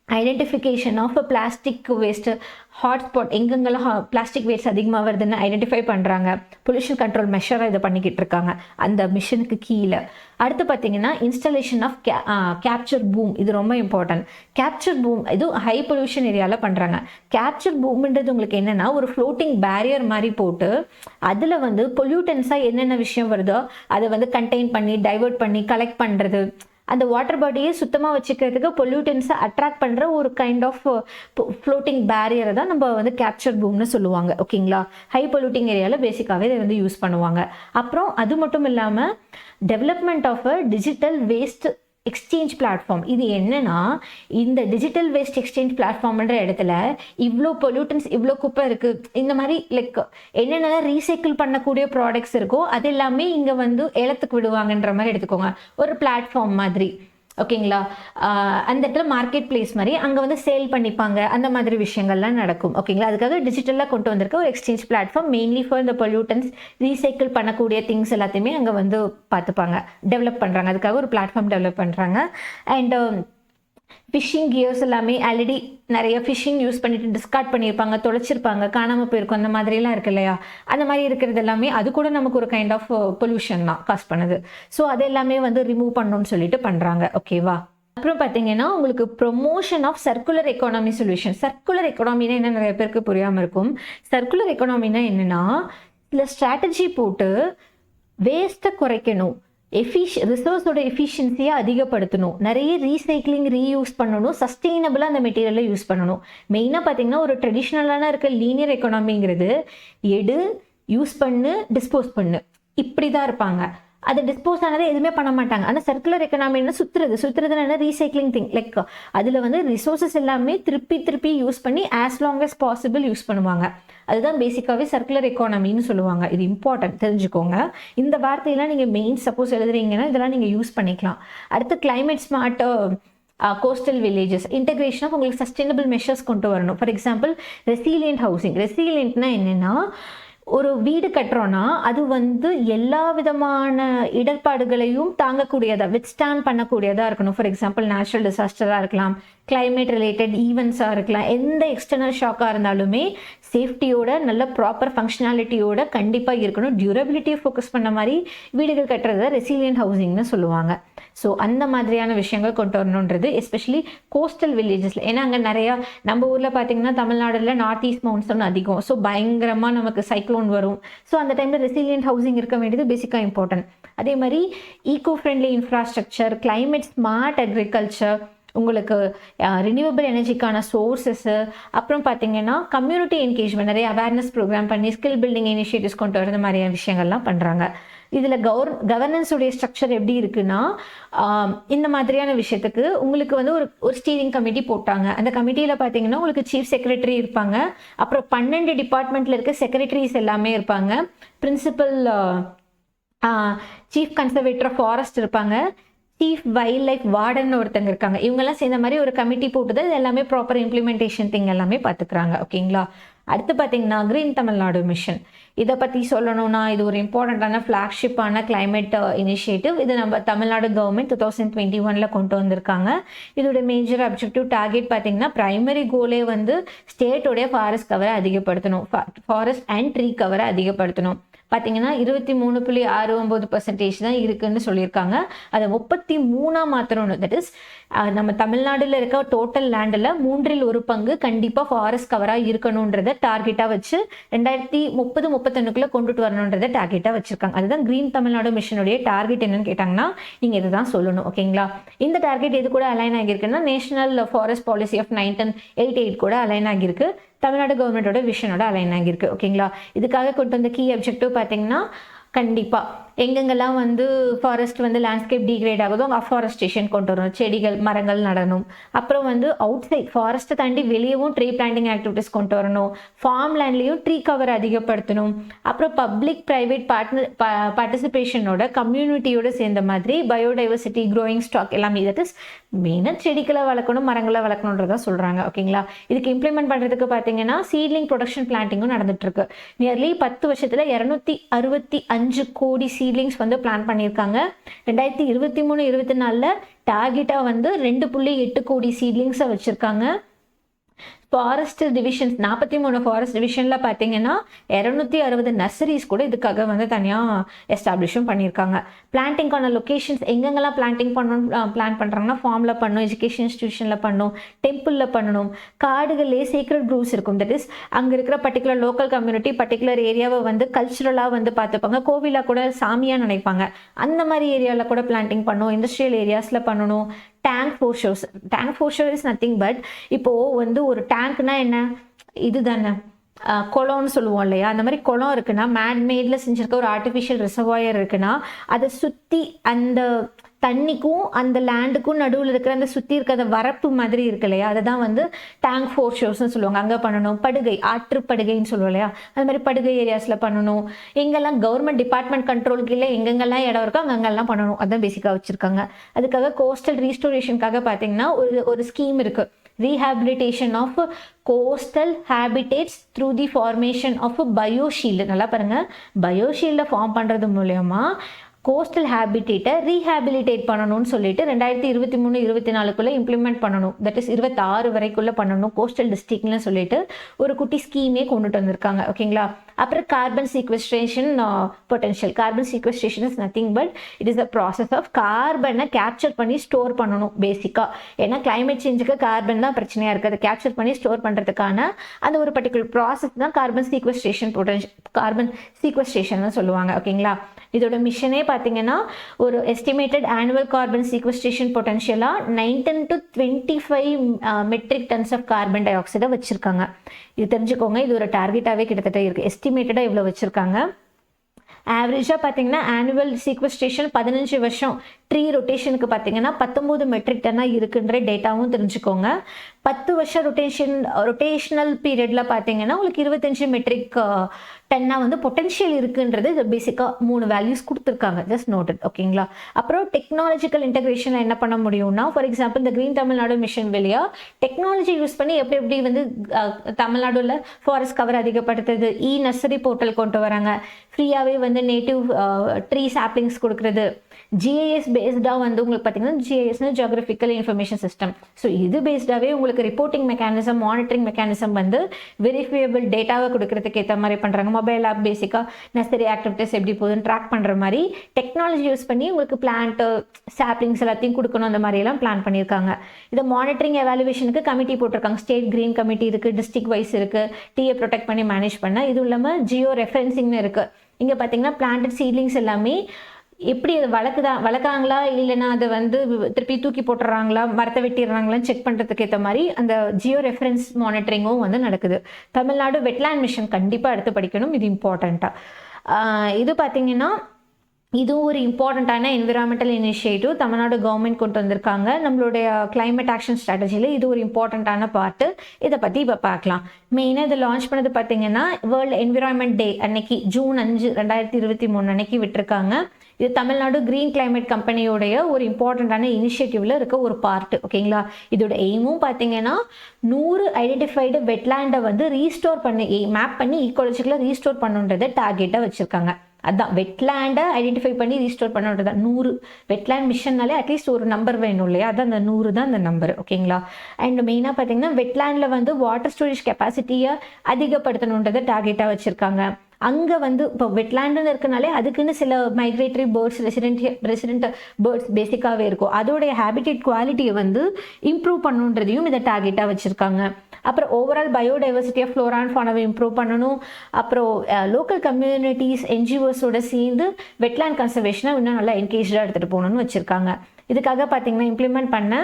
identification of plastic waste hotspot, எங்கெங்கெல்லாம் பிளாஸ்டிக் வேஸ்ட் அதிகமாக வருதுன்னு ஐடென்டிஃபை பண்ணுறாங்க. பொல்யூஷன் கண்ட்ரோல் மெஷராக இதை பண்ணிக்கிட்டு இருக்காங்க அந்த மிஷனுக்கு கீழே. அடுத்து பார்த்தீங்கன்னா இன்ஸ்டாலேஷன் ஆஃப் கேப்சர் பூம். இது ரொம்ப இம்பார்ட்டன்ட். கேப்சர் பூம் இது ஹை பொல்யூஷன் ஏரியாவில் பண்ணுறாங்க. கேப்சர் பூம்ன்றது உங்களுக்கு என்னென்னா ஒரு ஃப்ளோட்டிங் பேரியர் மாதிரி போட்டு அதில் வந்து பொல்யூட்டன்ஸாக என்னென்ன விஷயம் வருதோ அதை வந்து கண்டெயின் பண்ணி டைவர்ட் பண்ணி கலெக்ட் பண்ணுறது, அந்த வாட்டர் பாடியை சுத்தமாக வச்சுக்கிறதுக்கு பொல்யூட்டன்ஸை அட்ராக்ட் பண்ணுற ஒரு கைண்ட் ஆஃப் ஃப்ளோட்டிங் பேரியரை தான் நம்ம வந்து கேப்சர் பூம்னு சொல்லுவாங்க. ஓகேங்களா. ஹை பொல்யூட்டிங் ஏரியாவில் பேசிக்காகவே இதை வந்து யூஸ் பண்ணுவாங்க. அப்புறம் அது மட்டும் இல்லாமல் development of a digital waste exchange platform. இது என்னன்னா இந்த டிஜிட்டல் வேஸ்ட் எக்ஸ்சேஞ்ச் பிளாட்ஃபார்ம்ன்ற இடத்துல இவ்வளோ பொல்யூட்டன்ஸ், இவ்வளோ குப்பை இருக்குது, இந்த மாதிரி லைக் என்னென்ன ரீசைக்கிள் பண்ணக்கூடிய ப்ராடக்ட்ஸ் இருக்கோ அது எல்லாமே இங்கே வந்து ஏலத்துக்கு விடுவாங்கன்ற மாதிரி எடுத்துக்கோங்க. ஒரு பிளாட்ஃபார்ம் மாதிரி. ஓகேங்களா. அந்த இடத்துல மார்க்கெட் பிளேஸ் மாதிரி அங்கே வந்து சேல் பண்ணிப்பாங்க. அந்த மாதிரி விஷயங்கள்லாம் நடக்கும். ஓகேங்களா. அதுக்காக டிஜிட்டலாக கொண்டு வந்திருக்க ஒரு எக்ஸ்சேஞ்ச் பிளாட்ஃபார்ம் மெயின்லி ஃபார் இந்த பொல்யூட்டன்ஸ் ரீசைக்கிள் பண்ணக்கூடிய திங்ஸ் எல்லாத்தையுமே அங்கே வந்து பார்த்துப்பாங்க, டெவலப் பண்ணுறாங்க. அதுக்காக ஒரு பிளாட்ஃபார்ம் டெவலப் பண்ணுறாங்க. அண்ட் ஃபிஷிங் கியர்ஸ் எல்லாமே ஆல்ரெடி நிறைய ஃபிஷிங் யூஸ் பண்ணிட்டு டிஸ்கார்ட் பண்ணியிருப்பாங்க, தொலைச்சிருப்பாங்க, காணாமல் போயிருக்கும், அந்த மாதிரிலாம் இருக்கு இல்லையா. அந்த மாதிரி இருக்கிறது எல்லாமே அது கூட நமக்கு ஒரு கைண்ட் ஆஃப் பொல்யூஷன் தான் காஸ் பண்ணுது. ஸோ அது எல்லாமே வந்து ரிமூவ் பண்ணணும்னு சொல்லிட்டு பண்ணுறாங்க. ஓகேவா. அப்புறம் பார்த்தீங்கன்னா உங்களுக்கு promotion of circular economy solution. Circular எக்கானமினா என்ன நிறைய பேருக்கு புரியாமல் இருக்கும். சர்க்குலர் எக்கானமினா என்னென்னா இல்லை ஸ்ட்ராட்டஜி போட்டு வேஸ்ட்டை குறைக்கணும், ரிசோர்ஸோட எஃபிஷியன்சியை அதிகப்படுத்தணும், நிறைய ரீசைக்ளிங் ரீயூஸ் பண்ணணும், சஸ்டெயினபிளாக அந்த மெட்டீரியலை யூஸ் பண்ணணும். மெயினாக பார்த்தீங்கன்னா ஒரு ட்ரெடிஷ்னலான இருக்க லீனியர் எக்கானமிங்கிறது எடு, யூஸ் பண்ணு, டிஸ்போஸ் பண்ணு, இப்படி தான் இருப்பாங்க. அது டிஸ்போஸ் ஆனது எதுவுமே பண்ண மாட்டாங்க. ஆனால் சர்க்குலர் எக்கனாமின்னு சுற்றுறதுன்னா ரீசைக்ளிங் திங் லைக் அதில் வந்து ரிசோர்ஸஸ் எல்லாமே திருப்பி யூஸ் பண்ணி as long as possible use பண்ணுவாங்க. அதுதான் பேசிக்காகவே சர்க்குலர் எக்கானமின்னு சொல்லுவாங்க. இது இம்பார்ட்டன்ட், தெரிஞ்சுக்கோங்க. இந்த வார்த்தையெல்லாம் நீங்கள் மெயின் சப்போஸ் எழுதுறீங்கன்னா இதெல்லாம் நீங்கள் யூஸ் பண்ணிக்கலாம். அடுத்து climate smart coastal villages integration of உங்களுக்கு சஸ்டைனபிள் மெஷர்ஸ் கொண்டு வரணும். For example resilient housing. ரெசிலியன்ட்னா என்னென்னா ஒரு வீடு கட்டுறோன்னா அது வந்து எல்லா விதமான இடர்பாடுகளையும் தாங்கக்கூடியதாக வித்ஸ்டாண்ட் பண்ணக்கூடியதாக இருக்கணும். ஃபார் எக்ஸாம்பிள் நேச்சுரல் டிசாஸ்டராக இருக்கலாம், கிளைமேட் ரிலேட்டட் ஈவெண்ட்ஸாக இருக்கலாம், எந்த எக்ஸ்டர்னல் ஷாக்காக இருந்தாலுமே சேஃப்டியோட நல்ல ப்ராப்பர் ஃபங்க்ஷனாலிட்டியோட கண்டிப்பாக இருக்கணும். டியூரபிலிட்டியை ஃபோக்கஸ் பண்ண மாதிரி வீடுகள் கட்டுறத ரெசிலியன்ட் ஹவுசிங்னு சொல்லுவாங்க. ஸோ அந்த மாதிரியான விஷயங்கள் கொண்டு வரணுன்றது எஸ்பெஷலி கோஸ்டல் வில்லேஜஸில். ஏன்னா அங்கே நிறையா நம்ம ஊரில் பார்த்தீங்கன்னா தமிழ்நாடுல நார்த் ஈஸ்ட் மவுன்சூன் அதிகம். ஸோ பயங்கரமாக நமக்கு சைக்ளோன் வரும். ஸோ அந்த டைமில் ரெசிலியன்ட் ஹவுசிங் இருக்க வேண்டியது பேசிக்காக இம்பார்ட்டன்ட். அதே மாதிரி eco friendly infrastructure, climate smart agriculture, உங்களுக்கு ரினியூவபிள் எனர்ஜிக்கான சோர்ஸஸ்ஸு, அப்புறம் பார்த்தீங்கன்னா கம்யூனிட்டி என்கேஜ்மெண்ட், நிறைய அவேர்னஸ் ப்ரோக்ராம் பண்ணி ஸ்கில் பில்டிங் இனிஷியேட்டிவ்ஸ் கொண்டு வரது மாதிரியான விஷயங்கள்லாம் பண்ணுறாங்க. இதில் கவர்னன்ஸுடைய ஸ்ட்ரக்சர் எப்படி இருக்குன்னா இந்த மாதிரியான விஷயத்துக்கு உங்களுக்கு வந்து ஒரு ஸ்டீரிங் கமிட்டி போட்டாங்க. அந்த கமிட்டியில் பார்த்தீங்கன்னா உங்களுக்கு சீஃப் செக்ரட்டரி இருப்பாங்க, அப்புறம் 12 டிபார்ட்மெண்ட்டில் இருக்க செக்ரட்டரிஸ் எல்லாமே இருப்பாங்க, principal chief conservator of forest இருப்பாங்க, சீஃப் வைல்ட் லைஃப் வார்டன் ஒருத்தங்க இருக்காங்க. இவங்கெல்லாம் சேர்ந்த மாதிரி ஒரு கமிட்டி போட்டு தான் இது எல்லாமே ப்ராப்பர் இம்ப்ளிமெண்டேஷன் திங் எல்லாமே பார்த்துக்கிறாங்க. ஓகேங்களா? அடுத்து பார்த்தீங்கன்னா கிரீன் தமிழ்நாடு மிஷன். இதை பற்றி சொல்லணும்னா இது ஒரு இம்பார்ட்டண்ட்டான ஃப்ளாக்ஷிப்பான கிளைமேட் இனிஷியேட்டிவ். இது நம்ம தமிழ்நாடு கவர்மெண்ட் 2021 கொண்டு வந்திருக்காங்க. இதோட மேஜர் அப்ஜெக்டிவ் டார்கெட் பார்த்தீங்கன்னா பிரைமரி கோலே வந்து ஸ்டேட்டோடைய ஃபாரஸ்ட் கவரை அதிகப்படுத்தணும், ஃபாரஸ்ட் அண்ட் ட்ரீ கவரை அதிகப்படுத்தணும். பார்த்தீங்கன்னா 23.69% தான் இருக்குன்னு சொல்லியிருக்காங்க. அதை 33 மாத்திரம்னு, தட் இஸ் நம்ம தமிழ்நாடுல இருக்க டோட்டல் லேண்டில் 1/3 கண்டிப்பாக ஃபாரஸ்ட் கவராக இருக்கணுன்றதை டார்கெட்டாக வச்சு 2030-31 கொண்டுட்டு வரணுன்றதை டார்கெட்டாக வச்சிருக்காங்க. அதுதான் கிரீன் தமிழ்நாடு மிஷனுடைய டார்கெட். என்னன்னு கேட்டாங்கன்னா நீங்கள் இதை தான் சொல்லணும். ஓகேங்களா? இந்த டார்கெட் எது கூட அலைன் ஆகியிருக்குன்னா நேஷனல் ஃபாரஸ்ட் பாலிசி ஆஃப் 1988 கூட அலைன் ஆகியிருக்கு. தமிழ்நாடு கவர்மெண்டோட விஷனோட அலைன் ஆகியிருக்கு. ஓகேங்களா? இதுக்காக கொண்டு வந்த கீ அப்ஜெக்டிவ் பார்த்தீங்கன்னா கண்டிப்பாக எங்கெங்கெல்லாம் வந்து ஃபாரஸ்ட் வந்து லேண்ட்ஸ்கேப் டிகிரேட் ஆகுதோ அங்கே அஃபாரஸ்டேஷன் கொண்டு வரணும், செடிகள் மரங்கள் நடணும். அப்புறம் வந்து அவுட் சைட் ஃபாரஸ்ட்டை தாண்டி வெளியவும் ட்ரீ பிளான்டிங் ஆக்டிவிட்டிஸ் கொண்டு வரணும். ஃபார்ம் லேண்ட்லேயும் ட்ரீ கவர் அதிகப்படுத்தணும். அப்புறம் பப்ளிக் ப்ரைவேட் பார்ட்டிசிபேஷனோட கம்யூனிட்டியோட சேர்ந்த மாதிரி பயோடைவர்சிட்டி, க்ரோயிங் ஸ்டாக் எல்லாமே, தட் இஸ் மெயினாக செடிகளை வளர்க்கணும், மரங்களை வளர்க்கணுன்றதா சொல்கிறாங்க. ஓகேங்களா? இதுக்கு இம்ப்ளிமெண்ட் பண்ணுறதுக்கு பார்த்தீங்கன்னா சீட்லிங் ப்ரொடக்ஷன் பிளான்டிங்கும் நடந்துட்டுருக்கு. நியர்லி 10 வருஷத்தில் 265 கோடி சீட்லிங்ஸ் வந்து பிளான் பண்ணியிருக்காங்க. 2023-24 டார்கெட்டாக வந்து 2.8 கோடி சீட்லிங்ஸை வச்சுருக்காங்க. ஃபாரஸ்ட் டிவிஷன்ஸ் 43 ஃபாரஸ்ட் டிவிஷனில் பார்த்தீங்கன்னா 260 நர்சரிஸ் கூட இதுக்காக வந்து தனியாக எஸ்டாப்ளிஷும் பண்ணியிருக்காங்க. பிளான்டிங்கான லொக்கேஷன்ஸ் எங்கெங்கெல்லாம் பிளான்டிங் பண்ணணும் பிளான் பண்ணுறாங்கன்னா ஃபார்மில் பண்ணணும், எஜுகேஷன் இன்ஸ்டியூஷனில் பண்ணணும், டெம்பிளில் பண்ணணும், காடுகளே சீக்ரெட் க்ரூவ்ஸ் இருக்கும். தட் இஸ் அங்கே இருக்கிற பர்டிகுலர் லோக்கல் கம்யூனிட்டி பர்டிகுலர் ஏரியாவை வந்து கல்ச்சுரலாக வந்து பார்த்துப்பாங்க, கோவிலாக கூட சாமியாக நினைப்பாங்க. அந்த மாதிரி ஏரியாவில் கூட பிளான்டிங் பண்ணணும், இண்டஸ்ட்ரியல் ஏரியாஸில் பண்ணணும். டேங்க் ஃபோர்ஷோர் இஸ் நத்திங் பட் இப்போது வந்து ஒரு டேங்க்னா என்ன, இது தானே குளம்னு சொல்லுவோம் இல்லையா? அந்த மாதிரி குளம் இருக்குன்னா மேட்மேடில் செஞ்சுருக்க ஒரு ஆர்டிஃபிஷியல் ரிசர்வாயர் இருக்குன்னா அதை சுற்றி அந்த தண்ணிக்கும் அந்த லேண்டுக்கும் நடுவில் இருக்கிற அந்த சுற்றி இருக்கிற அந்த வரப்பு மாதிரி இருக்கு இல்லையா, அதை தான் வந்து டேங்க் ஃபோர்ஷோர்ஸ்னு சொல்லுவாங்க. அங்கே பண்ணணும். படுகை, ஆற்றுப்படுகைன்னு சொல்லுவோம் இல்லையா, அது மாதிரி படுகை ஏரியாஸில் பண்ணணும். எங்கெல்லாம் கவர்மெண்ட் டிபார்ட்மெண்ட் கண்ட்ரோல் கீழே எங்கெங்கெல்லாம் இடம் இருக்கோ அங்கெல்லாம் பண்ணணும். அதுதான் பேசிக்காக வச்சுருக்காங்க. அதுக்காக கோஸ்டல் ரீஸ்டோரேஷனுக்காக பார்த்தீங்கன்னா ஒரு ஸ்கீம் இருக்குது. Rehabilitation of coastal habitats through the formation of bioshield. நல்லா பாருங்கள், பயோஷீல்டை ஃபார்ம் பண்ணுறது மூலயமா கோஸ்டல் ஹேபிட்டேட்டை ரீஹாபிலிட்டேட் பண்ணணும்னு சொல்லிட்டு 2023-24 இம்ப்ளிமெண்ட் பண்ணணும். தட் இஸ் 26 வரைக்குள்ளே பண்ணணும் கோஸ்டல் டிஸ்ட்ரிக்ட்னு சொல்லிட்டு ஒரு குட்டி ஸ்கீமே கொண்டுட்டு வந்திருக்காங்க. ஓகேங்களா? அப்புறம் carbon sequestration potential. Carbon sequestration is nothing but it is a process of கார்பனை கேப்சர் பண்ணி ஸ்டோர் பண்ணணும் பேசிக்காக. ஏன்னா கிளைமேட் சேஞ்சுக்கு கார்பன் தான் பிரச்சனையாக இருக்குது. அதை கேப்சர் பண்ணி ஸ்டோர் பண்ணுறதுக்கான அந்த ஒரு பர்டிகுலர் ப்ராசஸ் தான் கார்பன் சீக்வஸ்ட்ரேஷன் சொல்லுவாங்க. ஓகேங்களா? இதோட மிஷனே பார்த்தீங்கன்னா ஒரு எஸ்டிமேட்டட் ஆனுவல் கார்பன் சீக்வஸ்ட்ரேஷன் பொட்டன்ஷியலாக 19 to 25 metric tons of carbon டை ஆக்சைடை வச்சுருக்காங்க. இது தெரிஞ்சுக்கோங்க, இது ஒரு டார்கெட்டாகவே கிட்டத்தட்ட இருக்குது. எஸ்டிமேட்டடாக இவ்வளோ வச்சுருக்காங்க. ஆவரேஜாக பார்த்தீங்கன்னா ஆனுவல் சீக்வஸ்ட்ரேஷன் 15 வருஷம் ட்ரீ ரொட்டேஷனுக்கு பார்த்தீங்கன்னா 19 மெட்ரிக் டன்னாக இருக்குன்ற டேட்டாவும் தெரிஞ்சுக்கோங்க. 10 வருஷம் ரொட்டேஷனல் பீரியடில் பார்த்தீங்கன்னா உங்களுக்கு 25 மெட்ரிக் டன்னாக வந்து பொட்டன்ஷியல் இருக்குன்றது இது பேசிக்காக 3 வேல்யூஸ் கொடுத்துருக்காங்க. Just noted. ஓகேங்களா? அப்புறம் டெக்னாலஜிக்கல் இன்டெகிரேஷனில் என்ன பண்ண முடியும்னா, ஃபார் எக்ஸாம்பிள் இந்த கிரீன் தமிழ்நாடு மிஷன் வழியாக டெக்னாலஜி யூஸ் பண்ணி எப்படி வந்து தமிழ்நாடுல ஃபாரஸ்ட் கவர் அதிகப்படுத்துறது, நர்சரி போர்ட்டல் கொண்டு வராங்க, ஃப்ரீயாகவே வந்து நேட்டிவ் ட்ரீ சாப்ளிங்ஸ் கொடுக்குறது, ஜிஐஎஸ் பேஸ்டாக வந்து உங்களுக்கு பார்த்தீங்கன்னா ஜிஐஎஸ்னு ஜியோகிராஃபிக்கல் இன்ஃபர்மேஷன் சிஸ்டம். ஸோ இது பேஸ்டாகவே உங்களுக்கு ரிப்போர்ட்டிங் மெக்கானிசம், மானிட்டரிங் மெக்கானிசம் வந்து வெரிஃபையபிள் டேட்டாவை கொடுக்கறதுக்கு ஏற்ற மாதிரி பண்ணுறாங்க. மொபைல் ஆப் பேசிக்காக நர்சரி ஆக்டிவிட்டிஸ் எப்படி போகுதுன்னு ட்ராக் பண்ணுற மாதிரி டெக்னாலஜி யூஸ் பண்ணி உங்களுக்கு பிளான்ட்டு சாப்ளிங்ஸ் எல்லாத்தையும் கொடுக்கணும். அந்த மாதிரியெல்லாம் பிளான் பண்ணியிருக்காங்க. இதை மானிட்டரிங் எவாலுவேஷனுக்கு கமிட்டி போட்டிருக்காங்க. ஸ்டேட் கிரீன் கமிட்டி இருக்குது, டிஸ்ட்ரிக்ட் வைஸ் இருக்குது, டீயை ப்ரொடெக்ட் பண்ணி மேனேஜ் பண்ண. இதுவும் இல்லாமல் ஜியோ ரெஃபரன்சிங்னு இருக்குது. இங்கே பார்த்தீங்கன்னா பிளான்டட் சீட்லிங்ஸ் எல்லாமே எப்படி அது வளர்க்காங்களா இல்லைன்னா அதை வந்து திருப்பி தூக்கி போட்டுறாங்களா, மரத்தை வெட்டிடுறாங்களான்னு செக் பண்ணுறதுக்கு ஏற்ற மாதிரி அந்த ஜியோ ரெஃபரன்ஸ் மானிட்டரிங்கும் வந்து நடக்குது. தமிழ்நாடு வெட்லேண்ட் மிஷன் கண்டிப்பாக எடுத்து படிக்கணும், இது இம்பார்ட்டண்ட்டாக. இது பார்த்தீங்கன்னா இதுவும் ஒரு இம்பார்ட்டண்ட்டான என்விரான்மெண்டல் இனிஷியேட்டிவ் தமிழ்நாடு கவர்மெண்ட் கொண்டு வந்திருக்காங்க. நம்மளுடைய கிளைமேட் ஆக்ஷன் ஸ்ட்ராட்டஜியில் இது ஒரு இம்பார்ட்டண்ட்டான பார்ட்டு. இதை பற்றி இப்போ பார்க்கலாம். மெயினாக இதை லான்ச் பண்ணது பார்த்தீங்கன்னா வேர்ல்டு என்விரான்மெண்ட் டே அன்னைக்கு June 5, 2023 அன்னைக்கு விட்டுருக்காங்க. இது தமிழ்நாடு கிரீன் கிளைமேட் கம்பெனியோடைய ஒரு இம்பார்ட்டண்ட்டான இனிஷியேட்டிவ்ல இருக்க ஒரு பார்ட். ஓகேங்களா? இதோட எய்மும் பார்த்தீங்கன்னா 100 ஐடென்டிஃபைடு வெட்லேண்டை வந்து ரீஸ்டோர் பண்ணி மேப் பண்ணி ஈக்காலஜிக்கலாக ரீஸ்டோர் பண்ணுன்றதை டார்கெட்டாக வச்சுருக்காங்க. அதான் வெட்லேண்டை ஐடென்டிஃபை பண்ணி ரீஸ்டோர் பண்ணுறது தான் 100 வெட்லேண்ட் மிஷன்னாலே அட்லீஸ்ட் ஒரு நம்பர் வேணும் இல்லையா? அதான் அந்த 100 தான் அந்த நம்பர். ஓகேங்களா? அண்ட் மெயினாக பார்த்தீங்கன்னா வெட்லேண்டில் வந்து வாட்டர் ஸ்டோரேஜ் கெப்பாசிட்டியை அதிகப்படுத்தணுன்றதை டார்கெட்டாக வச்சுருக்காங்க. அங்கே வந்து இப்போ வெட்லேண்டுன்னு இருக்கனாலே அதுக்குன்னு சில மைக்ரேட்டரி பேர்ட்ஸ் ரெசிடென்ட் பேர்ட்ஸ் பேசிக்காகவே இருக்கும். அதோடைய ஹேபிடேட் குவாலிட்டியை வந்து இம்ப்ரூவ் பண்ணுன்றதையும் இதை டார்கெட்டாக வச்சுருக்காங்க. அப்புறம் overall biodiversity of flora and ஃபௌனாவை இம்ப்ரூவ் பண்ணணும். அப்புறம் லோக்கல் கம்யூனிட்டிஸ் என்ஜிஓஸோட சேர்ந்து வெட்லேண்ட் கன்சர்வேஷனை இன்னும் நல்லா என்கேஜாக எடுத்துகிட்டு போகணும்னு வச்சுருக்காங்க. இதுக்காக பார்த்தீங்கன்னா இம்ப்ளிமெண்ட் பண்ண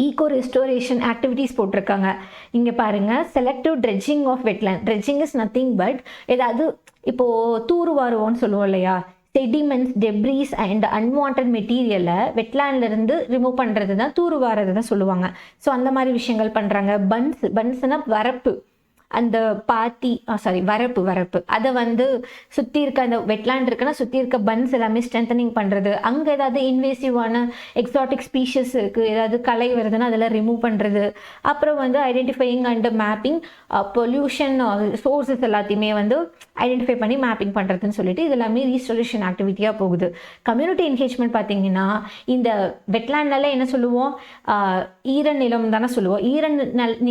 ஈகோ ரெஸ்டோரேஷன் ஆக்டிவிட்டீஸ் போட்டிருக்காங்க. இங்கே பாருங்கள், selective dredging of wetland. Dredging is nothing but ஏதாவது இப்போது தூர்வாருவோன்னு சொல்லுவோம் இல்லையா? செடிமெண்ட்ஸ், டெப்ரீஸ் அண்ட் அன்வான்ட் மெட்டீரியலை வெட்லேண்ட்லேருந்து ரிமூவ் பண்ணுறது தான் தூர்வாரது தான் சொல்லுவாங்க. ஸோ அந்த மாதிரி விஷயங்கள் பண்ணுறாங்க. பன்ஸ்னால் வரப்பு, அந்த வரப்பு அதை வந்து சுற்றி இருக்க அந்த வெட்லேண்ட் இருக்குன்னா சுற்றி இருக்க பன்ஸ் எல்லாமே ஸ்ட்ரென்தனிங் பண்ணுறது. அங்கே ஏதாவது இன்வேசிவான எக்ஸாட்டிக் ஸ்பீஷஸ் இருக்குது, ஏதாவது கலை வருதுன்னா அதெல்லாம் ரிமூவ் பண்ணுறது. அப்புறம் வந்து identifying and mapping pollution sources எல்லாத்தையுமே வந்து ஐடென்டிஃபை பண்ணி மேப்பிங் பண்ணுறதுன்னு சொல்லிட்டு இது எல்லாமே ரீஸ்டோரேஷன் ஆக்டிவிட்டியாக போகுது. கம்யூனிட்டி என்கேஜ்மெண்ட் பார்த்தீங்கன்னா இந்த வெட்லேண்ட்னால என்ன சொல்லுவோம்? ஈரன் நிலம் தானே சொல்லுவோம். ஈரன்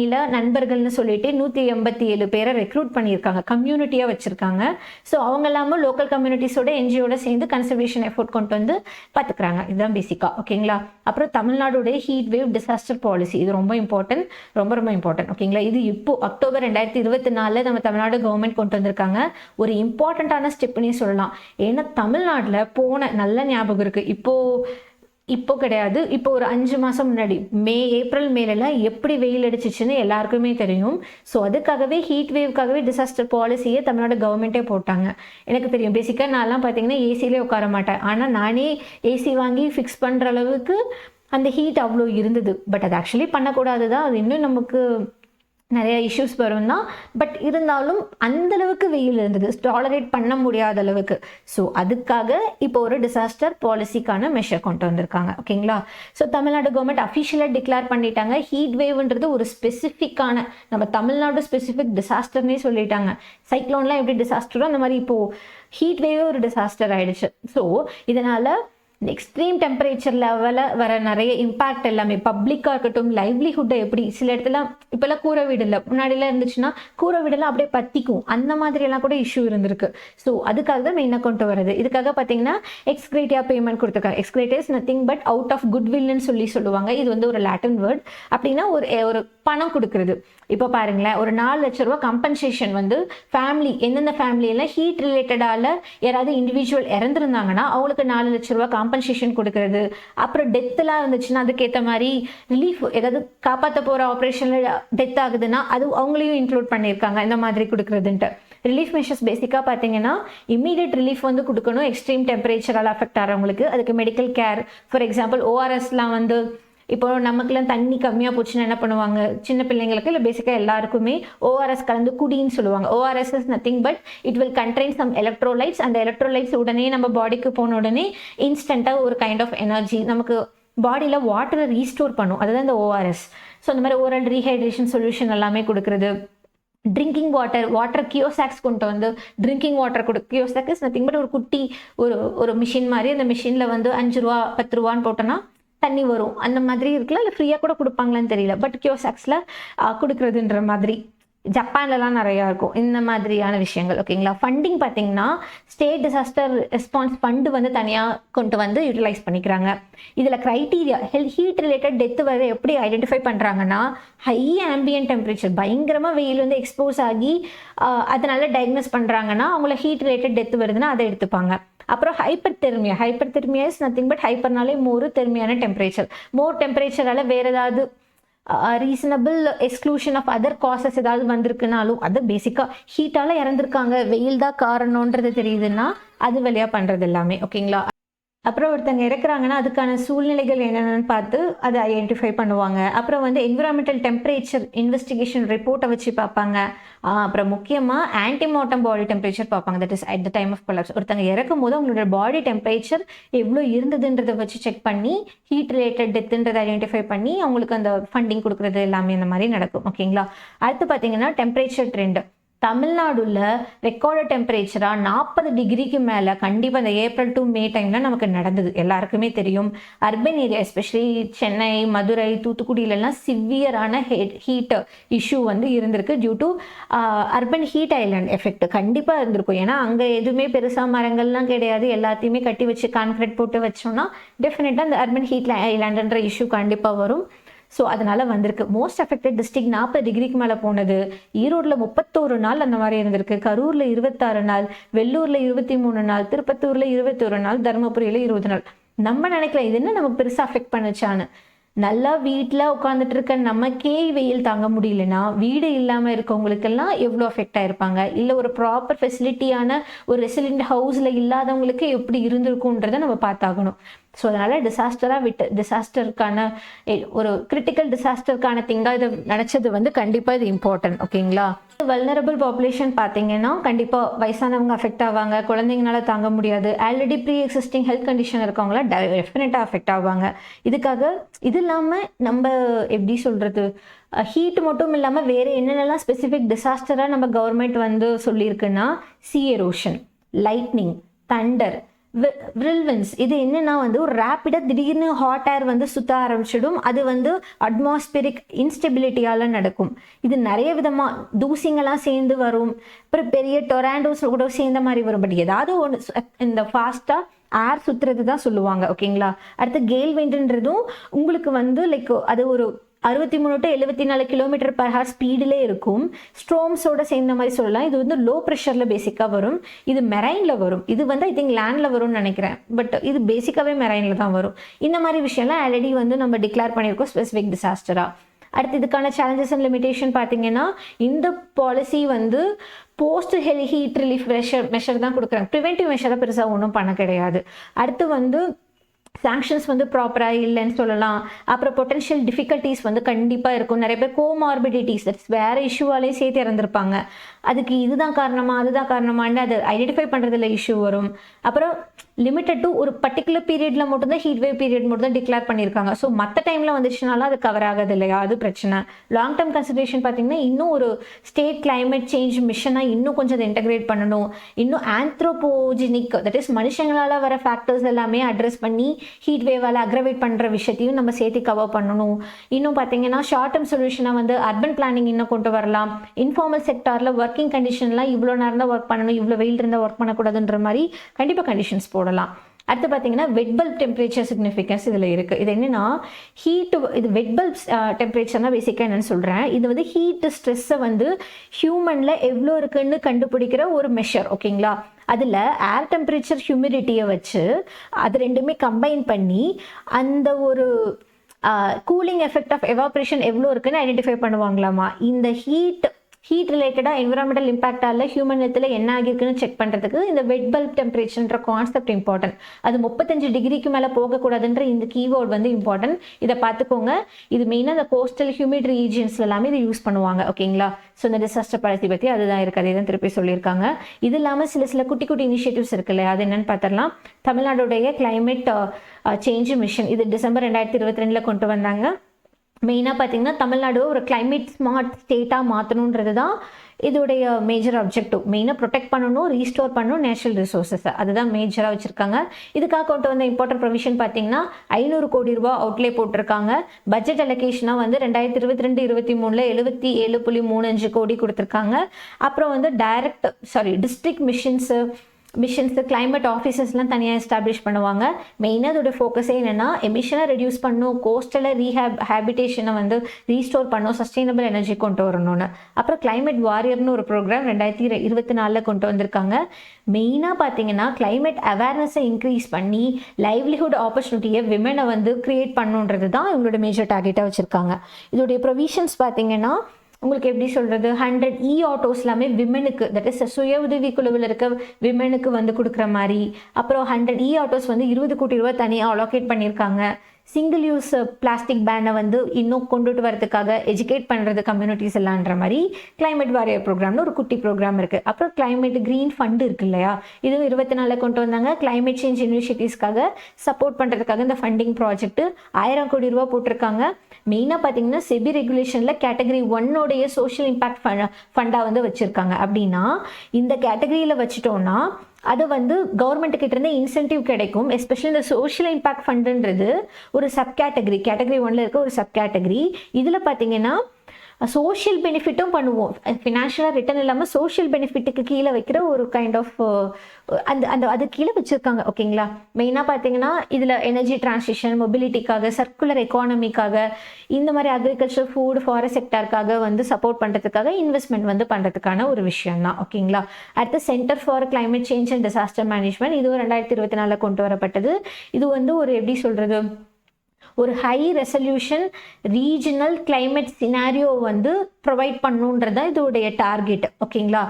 நில நண்பர்கள்னு சொல்லிட்டு 187 பேரை ரெக்ரூட் பண்ணியிருக்காங்க, கம்யூனிட்டியாக வச்சுருக்காங்க. ஸோ அவங்க எல்லாமே லோக்கல் கம்யூனிட்டிஸோட என்ஜிஓட சேர்ந்து கன்சர்வேஷன் எஃபோர்ட் கொண்டு வந்து பார்த்துக்கிறாங்க. இதுதான் பேசிக்காக. ஓகேங்களா? அப்புறம் தமிழ்நாடுடைய ஹீட் வேவ் டிசாஸ்டர் பாலிசி, இது ரொம்ப இம்பார்ட்டன்ட், ரொம்ப ரொம்ப இம்பார்ட்டன்ட். ஓகேங்களா? இது இப்போ அக்டோபர் 2024 நம்ம தமிழ்நாடு கவர்மெண்ட் கொண்டு வந்திருக்காங்க. ஒரு இம்பார்ட்டண்ட்டான ஸ்டெப்னே சொல்லலாம். ஏன்னா தமிழ்நாட்டில் போன நல்ல ஞாபகம் இருக்குது, இப்போ கிடையாது, இப்போ ஒரு 5 மாதம் முன்னாடி ஏப்ரல் மேலெல்லாம் எப்படி வெயில் அடிச்சிச்சுன்னு எல்லாருக்குமே தெரியும். ஸோ அதுக்காகவே ஹீட் வேவ்க்காகவே டிசாஸ்டர் பாலிசியை தமிழ்நாடு கவர்மெண்ட்டே போட்டாங்க. எனக்கு தெரியும், பேசிக்காக நான்லாம் பார்த்தீங்கன்னா ஏசிலே உட்கார மாட்டேன். ஆனால் நானே ஏசி வாங்கி ஃபிக்ஸ் பண்ணுற அளவுக்கு அந்த ஹீட் அவ்வளோ இருந்தது. பட் அது ஆக்சுவலி பண்ணக்கூடாது தான், அது இன்னும் நமக்கு நிறைய இஷ்யூஸ் வரும் தான். பட் இருந்தாலும் அந்தளவுக்கு வெயில் இருந்தது, டாலரேட் பண்ண முடியாத அளவுக்கு. ஸோ அதுக்காக இப்போ ஒரு டிசாஸ்டர் பாலிசிக்கான மெஷர் கொண்டு வந்திருக்காங்க. ஓகேங்களா? ஸோ தமிழ்நாடு கவர்மெண்ட் அஃபிஷியலாக டிக்ளேர் பண்ணிட்டாங்க. ஹீட் வேவ்ன்றது ஒரு ஸ்பெசிஃபிக்கான, நம்ம தமிழ்நாடு ஸ்பெசிஃபிக் டிசாஸ்டர்னே சொல்லிட்டாங்க. சைக்ளோன்லாம் எப்படி டிசாஸ்டரோ அந்த மாதிரி இப்போது ஹீட் வேவே ஒரு டிசாஸ்டர் ஆயிடுச்சு. ஸோ இதனால் எக்ஸ்ட்ரீம் டெம்பரேச்சர் லெவலில் வர நிறைய இம்பேக்ட் எல்லாமே பப்ளிக்காக இருக்கட்டும், லைவ்லிஹுட்டை எப்படி சில இடத்துல இப்போல்லாம் கூரை வீடு இல்லை, முன்னாடிலாம் இருந்துச்சுன்னா கூரை வீடெல்லாம் அப்படியே பற்றிக்கும், அந்த மாதிரியெல்லாம் கூட இஷ்யூ இருந்திருக்கு. ஸோ அதுக்காக தான் மெயினாக கொண்டு வருது. இதுக்காக பார்த்தீங்கன்னா எக்ஸ்கிரேட்டியா பேமெண்ட் கொடுத்துருக்காங்க. Ex gratia is nothing but out of குட்வில்னு சொல்லுவாங்க. இது வந்து ஒரு லாட்டின் வேர்ட். அப்படின்னா ஒரு பணம் கொடுக்குறது. இப்போ பாருங்களேன், ஒரு 4 லட்ச ரூபா கம்பன்சேஷன் வந்து ஃபேமிலி, எந்தெந்த ஃபேமிலியெல்லாம் ஹீட் ரிலேட்டடால யாராவது இண்டிவிஜுவல் இறந்துருந்தாங்கன்னா அவங்களுக்கு 4 லட்ச ரூபா காம்பன்சேஷன் கொடுக்கறது. அப்புறம் டெத்துலாம் இருந்துச்சுன்னா அதுக்கேற்ற மாதிரி ரிலீஃப், ஏதாவது காப்பாற்ற போகிற ஆப்ரேஷனில் டெத் ஆகுதுன்னா அது அவங்களையும் இன்க்ளூட் பண்ணியிருக்காங்க, இந்த மாதிரி கொடுக்குறதுன்ட்டு. ரிலீஃப் மெஷர்ஸ் பேசிக்காக பார்த்தீங்கன்னா இம்மீடியட் ரிலீஃப் வந்து கொடுக்கணும் எக்ஸ்ட்ரீம் டெம்பரேச்சரால் அஃபெக்ட் ஆகிறவங்களுக்கு. அதுக்கு மெடிக்கல் கேர், ஃபார் எக்ஸாம்பிள் ஓஆர்எஸ்லாம் வந்து இப்போ நமக்குலாம் தண்ணி கம்மியாக போச்சுன்னா என்ன பண்ணுவாங்க, சின்ன பிள்ளைங்களுக்கு இல்லை பேசிக்காக எல்லாருக்குமே ஓஆர்எஸ் கலந்து குடின்னு சொல்லுவாங்க. ORS is nothing but it will contain some electrolytes. அந்த எலக்ட்ரோலைட்ஸ் உடனே நம்ம பாடிக்கு போன உடனே இன்ஸ்டண்ட்டாக ஒரு கைண்ட் ஆஃப் எனர்ஜி நமக்கு பாடியில் வாட்டரை ரீஸ்டோர் பண்ணும், அதுதான் இந்த ஓஆர்எஸ். ஸோ அந்த மாதிரி ஓரல் ரீஹைட்ரேஷன் சொல்யூஷன் எல்லாமே கொடுக்குறது. ட்ரிங்கிங் வாட்டர் கியோசாக்ஸ் கொண்டு வந்து drinking water kiosk is nothing but ஒரு குட்டி ஒரு மிஷின் மாதிரி, அந்த மிஷினில் வந்து 5 ரூபா 10 ரூபான்னு போட்டோன்னா தண்ணி வரும். அந்த மாதிரி இருக்குல்ல, இல்லை ஃப்ரீயாக கூட கொடுப்பாங்களான்னு தெரியல, பட் கியோசாக்ஸில் கொடுக்குறதுன்ற மாதிரி. ஜப்பான்லலாம் நிறையா இருக்கும் இந்த மாதிரியான விஷயங்கள். ஓகேங்களா? ஃபண்டிங் பார்த்தீங்கன்னா ஸ்டேட் டிசாஸ்டர் ரெஸ்பான்ஸ் ஃபண்டு வந்து தனியாக கொண்டு வந்து யூட்டிலைஸ் பண்ணிக்கிறாங்க. இதில் க்ரைட்டீரியா ஹீட் ரிலேட்டட் டெத்து வர எப்படி ஐடென்டிஃபை பண்ணுறாங்கன்னா, ஹை ஆம்பியன்ட் டெம்பரேச்சர், பயங்கரமாக வெயில் வந்து எக்ஸ்போஸ் ஆகி அதனால டயக்னோஸ் பண்ணுறாங்கன்னா அவங்கள ஹீட் ரிலேட்டட் டெத்து வருதுன்னா அதை எடுத்துப்பாங்க. அப்புறம் hyperthermia is nothing but ஹைப்பர்னாலே தெர்மியான டெம்பரேச்சர். டெம்பரேச்சரால் வேறு ஏதாவது reasonable exclusion of other causes ஏதாவது வந்திருக்குனாலும், அது பேசிக்காக ஹீட்டால் இறந்துருக்காங்க, வெயில் தான் காரணன்றது தெரியுதுன்னா அது வழியாக பண்ணுறது எல்லாமே. ஓகேங்களா? அப்புறம் ஒருத்தங்க இறக்குறாங்கன்னா அதுக்கான சூழ்நிலைகள் என்னென்னு பார்த்து அதை ஐடென்டிஃபை பண்ணுவாங்க. அப்புறம் வந்து என்விரான்மெண்டல் டெம்பரேச்சர் இன்வெஸ்டிகேஷன் ரிப்போர்ட்டை வச்சு பார்ப்பாங்க. அப்புறம் முக்கியமாக ஆன்டிமார்டம் பாடி டெம்பரேச்சர் பார்ப்பாங்க. That is at the time of collapse. ஒருத்தங்க இறக்கும் போது அவங்களோட பாடி டெம்பரேச்சர் எவ்வளோ இருந்ததுன்றதை வச்சு செக் பண்ணி ஹீட் ரிலேட்டட் டெத்துன்றதை ஐடென்டிஃபை பண்ணி அவங்களுக்கு அந்த ஃபண்டிங் கொடுக்குறது எல்லாமே இந்த மாதிரி நடக்கும். ஓகேங்களா. அடுத்து பார்த்தீங்கன்னா டெம்பரேச்சர் ட்ரெண்ட். தமிழ்நாடுல ரெக்கார்டு டெம்பரேச்சராக 40 டிகிரிக்கு மேலே கண்டிப்பாக இந்த ஏப்ரல் டு மே டைமில் நமக்கு நடந்தது. எல்லாருக்குமே தெரியும். Urban area especially Chennai, Madurai, தூத்துக்குடியிலலாம் சிவியரான ஹீட் இஷ்யூ வந்து இருந்திருக்கு due to urban heat island effect கண்டிப்பாக இருந்திருக்கும். ஏன்னா அங்கே எதுவுமே பெருசாக மரங்கள்லாம் கிடையாது. எல்லாத்தையுமே கட்டி வச்சு கான்கிரீட் போட்டு வச்சோம்னா டெஃபினட்டாக அந்த அர்பன் ஹீட் ஐலாண்டுன்ற இஷ்யூ கண்டிப்பாக வரும். ஸோ அதனால் வந்திருக்கு. மோஸ்ட் அஃபெக்டட் டிஸ்ட்ரிக்ட் 40 டிகிரிக்கு மேலே போனது. ஈரோட்டில் 31 நாள் அந்த மாதிரி இருந்திருக்கு. கரூரில் 26 நாள், வெள்ளூரில் 23 நாள், திருப்பத்தூரில் 21 நாள், தருமபுரியில் 20 நாள். நம்ம நினைக்கலாம் இது என்ன நமக்கு பெருசாக அஃபெக்ட் பண்ணுச்சான்னு. நல்லா வீட்டில் உட்காந்துட்டு இருக்க நமக்கே வெயில் தாங்க முடியலன்னா வீடு இல்லாமல் இருக்கவங்களுக்கெல்லாம் எவ்வளோ அஃபெக்ட் ஆகிருப்பாங்க. இல்லை ஒரு ப்ராப்பர் ஃபெசிலிட்டியான ஒரு ரெசிடென்ட் ஹவுஸில் இல்லாதவங்களுக்கு எப்படி இருந்திருக்குன்றதை நம்ம பார்த்தாகணும். ஸோ அதனால் டிசாஸ்டருக்கான ஒரு கிரிட்டிக்கல் டிசாஸ்டருக்கான திங்காக இது நினச்சது வந்து கண்டிப்பாக இது இம்பார்ட்டன்ட். ஓகேங்களா. வல்னரபிள் பாப்புலேஷன் பார்த்தீங்கன்னா கண்டிப்பாக வயசானவங்க அஃபெக்ட் ஆவாங்க. குழந்தைங்கனால தாங்க முடியாது. Already pre existing health condition இருக்கவங்களாம் டெஃபினட்டாக அஃபெக்ட் ஆவாங்க. இதுக்காக இது இல்லாமல் நம்ம எப்படி சொல்கிறது, ஹீட் மட்டும் இல்லாமல் வேறு என்னென்னலாம் ஸ்பெசிஃபிக் டிசாஸ்டராக நம்ம கவர்மெண்ட் வந்து சொல்லியிருக்குன்னா சீ எரோஷன், லைட்னிங், தண்டர், விரில்வின்ஸ். இது என்னன்னா வந்து ஒரு ரேப்பிடாக திடீர்னு ஹாட் ஏர் வந்து சுத்த ஆரம்பிச்சிடும். அது வந்து அட்மாஸ்பியரிக் இன்ஸ்டெபிலிட்டியால் நடக்கும். இது நிறைய விதமாக தூசிங்கெல்லாம் சேர்ந்து வரும். அப்புறம் பெரிய டொராண்டோஸ் கூட சேர்ந்த மாதிரி வரும். பட் ஏதாவது ஒன்று இந்த ஃபாஸ்ட்டாக ஏர் சுற்றுறது தான் சொல்லுவாங்க. ஓகேங்களா. அடுத்து கேல் விண்டுன்றதும் உங்களுக்கு வந்து லைக் அது ஒரு 63 to 74 km/h ஸ்பீடிலே இருக்கும். ஸ்ட்ரோம்ஸோட சேர்ந்த மாதிரி சொல்லலாம். இது வந்து லோ ப்ரெஷரில் பேசிக்காக வரும். இது மெரைனில் வரும். இது வந்து ஐ திங்க் லேண்டில் வரும்னு நினைக்கிறேன். பட் இது பேசிக்காகவே மெரைனில் தான் வரும். இந்த மாதிரி விஷயம்லாம் ஆல்ரெடி வந்து நம்ம டிக்ளேர் பண்ணியிருக்கோம் ஸ்பெசிஃபிக் டிசாஸ்டராக. அடுத்து இதுக்கான சேலஞ்சஸ் அண்ட் லிமிடேஷன் பார்த்தீங்கன்னா இந்த பாலிசி வந்து போஸ்ட் ஹீட் ரிலீஃப் மெஷர் தான் கொடுக்குறாங்க. ப்ரிவென்டிவ் மெஷராக பெருசாக ஒன்றும் பண்ண கிடையாது. அடுத்து வந்து சாங்ஷன்ஸ் வந்து ப்ராப்பராக இல்லைன்னு சொல்லலாம். அப்புறம் பொட்டன்ஷியல் டிஃபிகல்ட்டிஸ் வந்து கண்டிப்பாக இருக்கும். நிறைய பேர் கோமார்பிடிட்டிஸ் தட்ஸ் வேறு இஷ்யூவாலேயே சேர்த்து இறந்துருப்பாங்க. அதுக்கு இதுதான் காரணமா அதுதான் காரணமான்னு அதை ஐடென்டிஃபை பண்ணுறதுல இஷ்யூ வரும். அப்புறம் லிமிட்டட் டு ஒரு பர்டிகுலர் பீரியடில் மட்டும்தான் ஹீட் வேவ் பீரியட் மட்டும் தான் டிக்ளேர் பண்ணியிருக்காங்க. ஸோ மற்ற டைமில் வந்துச்சுனாலும் அது கவர் ஆகாது இல்லையா, அது பிரச்சனை. லாங் டேர்ம் கன்சிடரேஷன் பார்த்தீங்கன்னா இன்னும் ஒரு ஸ்டேட் கிளைமேட் சேஞ்ச் மிஷனாக இன்னும் கொஞ்சம் அதை இன்டகிரேட் பண்ணணும். இன்னும் ஆந்த்ரோபோஜெனிக் தட் இஸ் மனுஷங்களால் வர ஃபேக்டர்ஸ் எல்லாமே அட்ரஸ் பண்ணி ஹீட் வேவால் அக்ரவேட் பண்ணுற விஷயத்தையும் நம்ம சேர்த்து கவர் பண்ணணும். இன்னும் பார்த்தீங்கன்னா ஷார்ட் டேர்ம் சொல்யூஷனாக வந்து அர்பன் பிளானிங் இன்னும் கொண்டு வரலாம். இன்ஃபார்மல் செக்டாரில் ஒர்க்கிங் கண்டிஷன்லாம் இவ்வளோ நேரம் தான் ஒர்க் பண்ணணும், இவ்வளோ வெயில் இருந்தால் ஒர்க் பண்ணக்கூடாதுன்ற மாதிரி கண்டிப்பாக கண்டிஷன்ஸ் போடலாம். அடுத்து பார்த்தீங்கன்னா வெட் பல்ப் டெம்பரேச்சர் சிக்னிஃபிகன்ஸ் இதில் இருக்குது. இது என்னென்னா இது வெட் பல்ப்ஸ் டெம்பரேச்சர்னா பேசிக்காக என்னென்னு சொல்கிறேன். இது வந்து ஹீட் ஸ்ட்ரெஸ்ஸை வந்து ஹியூமனில் எவ்வளோ இருக்குன்னு கண்டுபிடிக்கிற ஒரு மெஷர். ஓகேங்களா. அதில் ஏர் டெம்பரேச்சர் ஹியூமிடிட்டியை வச்சு அது ரெண்டுமே கம்பைன் பண்ணி அந்த ஒரு கூலிங் எஃபெக்ட் ஆஃப் எவாப்ரேஷன் எவ்வளோ இருக்குன்னு ஐடென்டிஃபை பண்ணுவாங்களாமா. இந்த ஹீட் ரிலேட்டடாக என்விரான்மெண்டல் இம்பாக்டால் ஹியூமன் ஹெல்த்தில் என்ன ஆகியிருக்குன்னு செக் பண்ணுறதுக்கு இந்த வெட் பல்ப் டெம்பரேச்சர்ன்ற கான்செப்ட் இம்பார்ட்டன்ட். அது 35 டிகிரிக்கு மேலே போகக்கூடாதுன்ற இந்த கீவேர்ட் வந்து இம்பார்ட்டன்ட். இதை பார்த்துக்கோங்க. இது மெயினாக இந்த கோஸ்டல் ஹியூமிட் ரீஜியன்ஸில் எல்லாமே இதை யூஸ் பண்ணுவாங்க. ஓகேங்களா. ஸோ இந்த டிசாஸ்டர் பாலிசி பற்றி அதுதான் இருக்குது. அதே தான் திருப்பி சொல்லியிருக்காங்க. இது இல்லாமல் சில குட்டி குட்டி இனிஷியேட்டிவ்ஸ் இருக்குல்ல, அது என்னென்னு பார்த்துடலாம். தமிழ்நாடுடைய கிளைமேட் சேஞ்ச் மிஷன் இது டிசம்பர் 2022 கொண்டு வந்தாங்க. மெயினாக பார்த்தீங்கன்னா தமிழ்நாடு ஒரு கிளைமேட் ஸ்மார்ட் ஸ்டேட்டாக மாற்றணுன்றது தான் இதோடைய மேஜர் அப்ஜெக்டிவ். மெயினாக ப்ரொடெக்ட் பண்ணணும், ரீஸ்டோர் பண்ணணும் நேச்சுரல் ரிசோர்ஸஸ், அதுதான் மேஜராக வச்சுருக்காங்க. இதுக்காக கொண்டு வந்த இம்பார்ட்டன்ட் ப்ரொவிஷன் பார்த்தீங்கன்னா 500 கோடி ரூபாய் அவுட்லே போட்டிருக்காங்க. பட்ஜெட் அலோகேஷனாக வந்து 2022-23 77.35 கோடி கொடுத்துருக்காங்க. அப்புறம் வந்து டிஸ்ட்ரிக்ட் மிஷன்ஸு கிளைமேட் ஆஃபீஸர்ஸ்லாம் தனியாக எஸ்டாப்ளிஷ் பண்ணுவாங்க. மெயினாக அதோட ஃபோக்கஸே என்னென்னா எமிஷனை ரெடியூஸ் பண்ணணும், கோஸ்டலை ஹேபிடேஷனை வந்து ரீஸ்டோர் பண்ணணும், சஸ்டைனபிள் எனர்ஜி கொண்டு வரணும்னு. அப்புறம் கிளைமேட் வாரியர்னு ஒரு ப்ரோக்ராம் 2024 கொண்டு வந்திருக்காங்க. மெயினாக பார்த்தீங்கன்னா கிளைமேட் அவேர்னஸை இன்க்ரீஸ் பண்ணி லைவ்லிஹுட் ஆப்பர்ச்சுனிட்டியை விமனை வந்து க்ரியேட் பண்ணுன்றது தான் இவங்களோட மேஜர் டார்கெட்டாக வச்சுருக்காங்க. இதோடைய ப்ரொவிஷன்ஸ் பார்த்தீங்கன்னா உங்களுக்கு எப்படி சொல்கிறது 100 ஆட்டோஸ் எல்லாமே விமெனுக்கு, தட் இஸ் சுய உதவி குழுவில் இருக்க விமெனுக்கு வந்து கொடுக்குற மாதிரி. அப்புறம் 100 ஆட்டோஸ் வந்து 20 கோடி ரூபாய் தனியாக அலோகேட் பண்ணியிருக்காங்க. சிங்கிள் யூஸ் பிளாஸ்டிக் பேனை வந்து இன்னும் கொண்டுட்டு வரதுக்காக எஜுகேட் பண்ணுறது கம்யூனிட்டிஸ் எல்லான்ற மாதிரி கிளைமேட் வாரியர் ப்ரோக்ராம்னு ஒரு குட்டி ப்ரோக்ராம் இருக்குது. அப்புறம் கிளைமேட் க்ரீன் ஃபண்டு இருக்கு இல்லையா, இதுவும் 24 கொண்டு வந்தாங்க. கிளைமேட் சேஞ்ச் இனிஷியேட்டிவ்ஸ்க்காக சப்போர்ட் பண்ணுறதுக்காக இந்த ஃபண்டிங் ப்ராஜெக்ட் 1000 கோடி ரூபா போட்டிருக்காங்க. மெயினாக பார்த்தீங்கன்னா செபி ரெகுலேஷனில் கேட்டகரி 1 சோஷியல் இம்பாக்ட் ஃபண்டாக வந்து வச்சுருக்காங்க. அப்படின்னா இந்த கேட்டகரியில் வச்சுட்டோன்னா அது வந்து கவர்மெண்ட் கிட்ட இருந்து இன்சென்டிவ் கிடைக்கும். எஸ்பெஷலி இந்த சோஷியல் இம்பாக்ட் ஃபண்டுன்றது ஒரு சப் கேட்டகரி, கேட்டகரி 1 இருக்க ஒரு சப் கேட்டகரி. இதில் பார்த்தீங்கன்னா சோஷியல் பெனிஃபிட்டும் பண்ணுவோம். ஃபினான்ஷியலாக ரிட்டர்ன் இல்லாமல் சோஷியல் பெனிஃபிட்டுக்கு கீழே வைக்கிற ஒரு கைண்ட் ஆஃப் அது கீழே வச்சுருக்காங்க. ஓகேங்களா, மெயினாக பார்த்தீங்கன்னா இதில் எனர்ஜி டிரான்சிஷன், மொபிலிட்டிக்காக, சர்க்குலர் எக்கானமிக்காக, இந்த மாதிரி அக்ரிகல்ச்சர், ஃபுட், ஃபாரஸ்ட் செக்டருக்காக வந்து சப்போர்ட் பண்ணுறதுக்காக இன்வெஸ்ட்மெண்ட் வந்து பண்ணுறதுக்கான ஒரு விஷயம் தான். ஓகேங்களா. அடுத்து centre for climate change and disaster management, இதுவும் 2024 கொண்டு வரப்பட்டது. இது வந்து ஒரு எப்படி சொல்கிறது, ஒரு high resolution regional climate scenario வந்து ப்ரொவைட் பண்ணுன்றது தான் இதோடைய டார்கெட். ஓகேங்களா.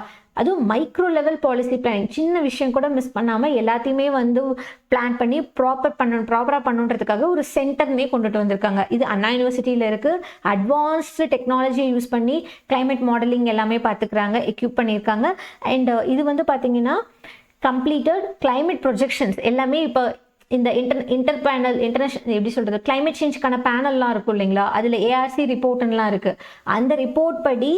அதுவும் மைக்ரோ லெவல் பாலிசி பிளானிங், சின்ன விஷயம் கூட மிஸ் பண்ணாமல் எல்லாத்தையுமே வந்து பிளான் பண்ணி ப்ராப்பராக பண்ணுன்றதுக்காக ஒரு சென்டர்னே கொண்டுட்டு வந்திருக்காங்க. இது அண்ணா யூனிவர்சிட்டியில் இருக்குது. அட்வான்ஸ்டு டெக்னாலஜியை யூஸ் பண்ணி கிளைமேட் மாடலிங் எல்லாமே பார்த்துக்கிறாங்க, எக்யூப் பண்ணியிருக்காங்க. அண்ட் இது வந்து பார்த்தீங்கன்னா கம்ப்ளீட்டட் கிளைமேட் ப்ரொஜெக்ஷன்ஸ் எல்லாமே இப்போ இந்த இன்டர்நேஷனல் எப்படி சொல்கிறது, கிளைமேட் சேஞ்சுக்கான பேனல்லாம் இருக்கும் இல்லைங்களா, அதில் ஏஆர்சி ரிப்போர்ட்லாம் இருக்குது. அந்த ரிப்போர்ட் படி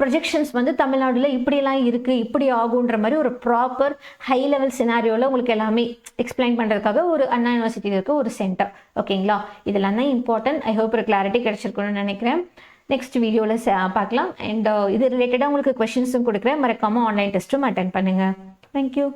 ப்ரொஜெக்ஷன்ஸ் வந்து தமிழ்நாட்டில் இப்படியெல்லாம் இருக்குது, இப்படி ஆகுன்ற மாதிரி ஒரு ப்ராப்பர் ஹை லெவல் சினாரியோவில் உங்களுக்கு எல்லாமே எக்ஸ்பிளைன் பண்ணுறதுக்காக ஒரு அண்ணா யூனிவர்சிட்டியில் இருக்க ஒரு சென்டர். ஓகேங்களா, இதெல்லாம் தான் இம்பார்ட்டன்ட். ஐ ஹோப் ஒரு கிளாரிட்டி கிடைச்சிருக்கணும்னு நினைக்கிறேன். நெக்ஸ்ட் வீடியோவில் பார்க்கலாம். அண்ட் இது ரிலேட்டடாக உங்களுக்கு கொஷின்ஸும் கொடுக்குறேன். மறக்காமல் ஆன்லைன் டெஸ்ட்டும் அட்டென்ட் பண்ணுங்கள். தேங்க்யூ.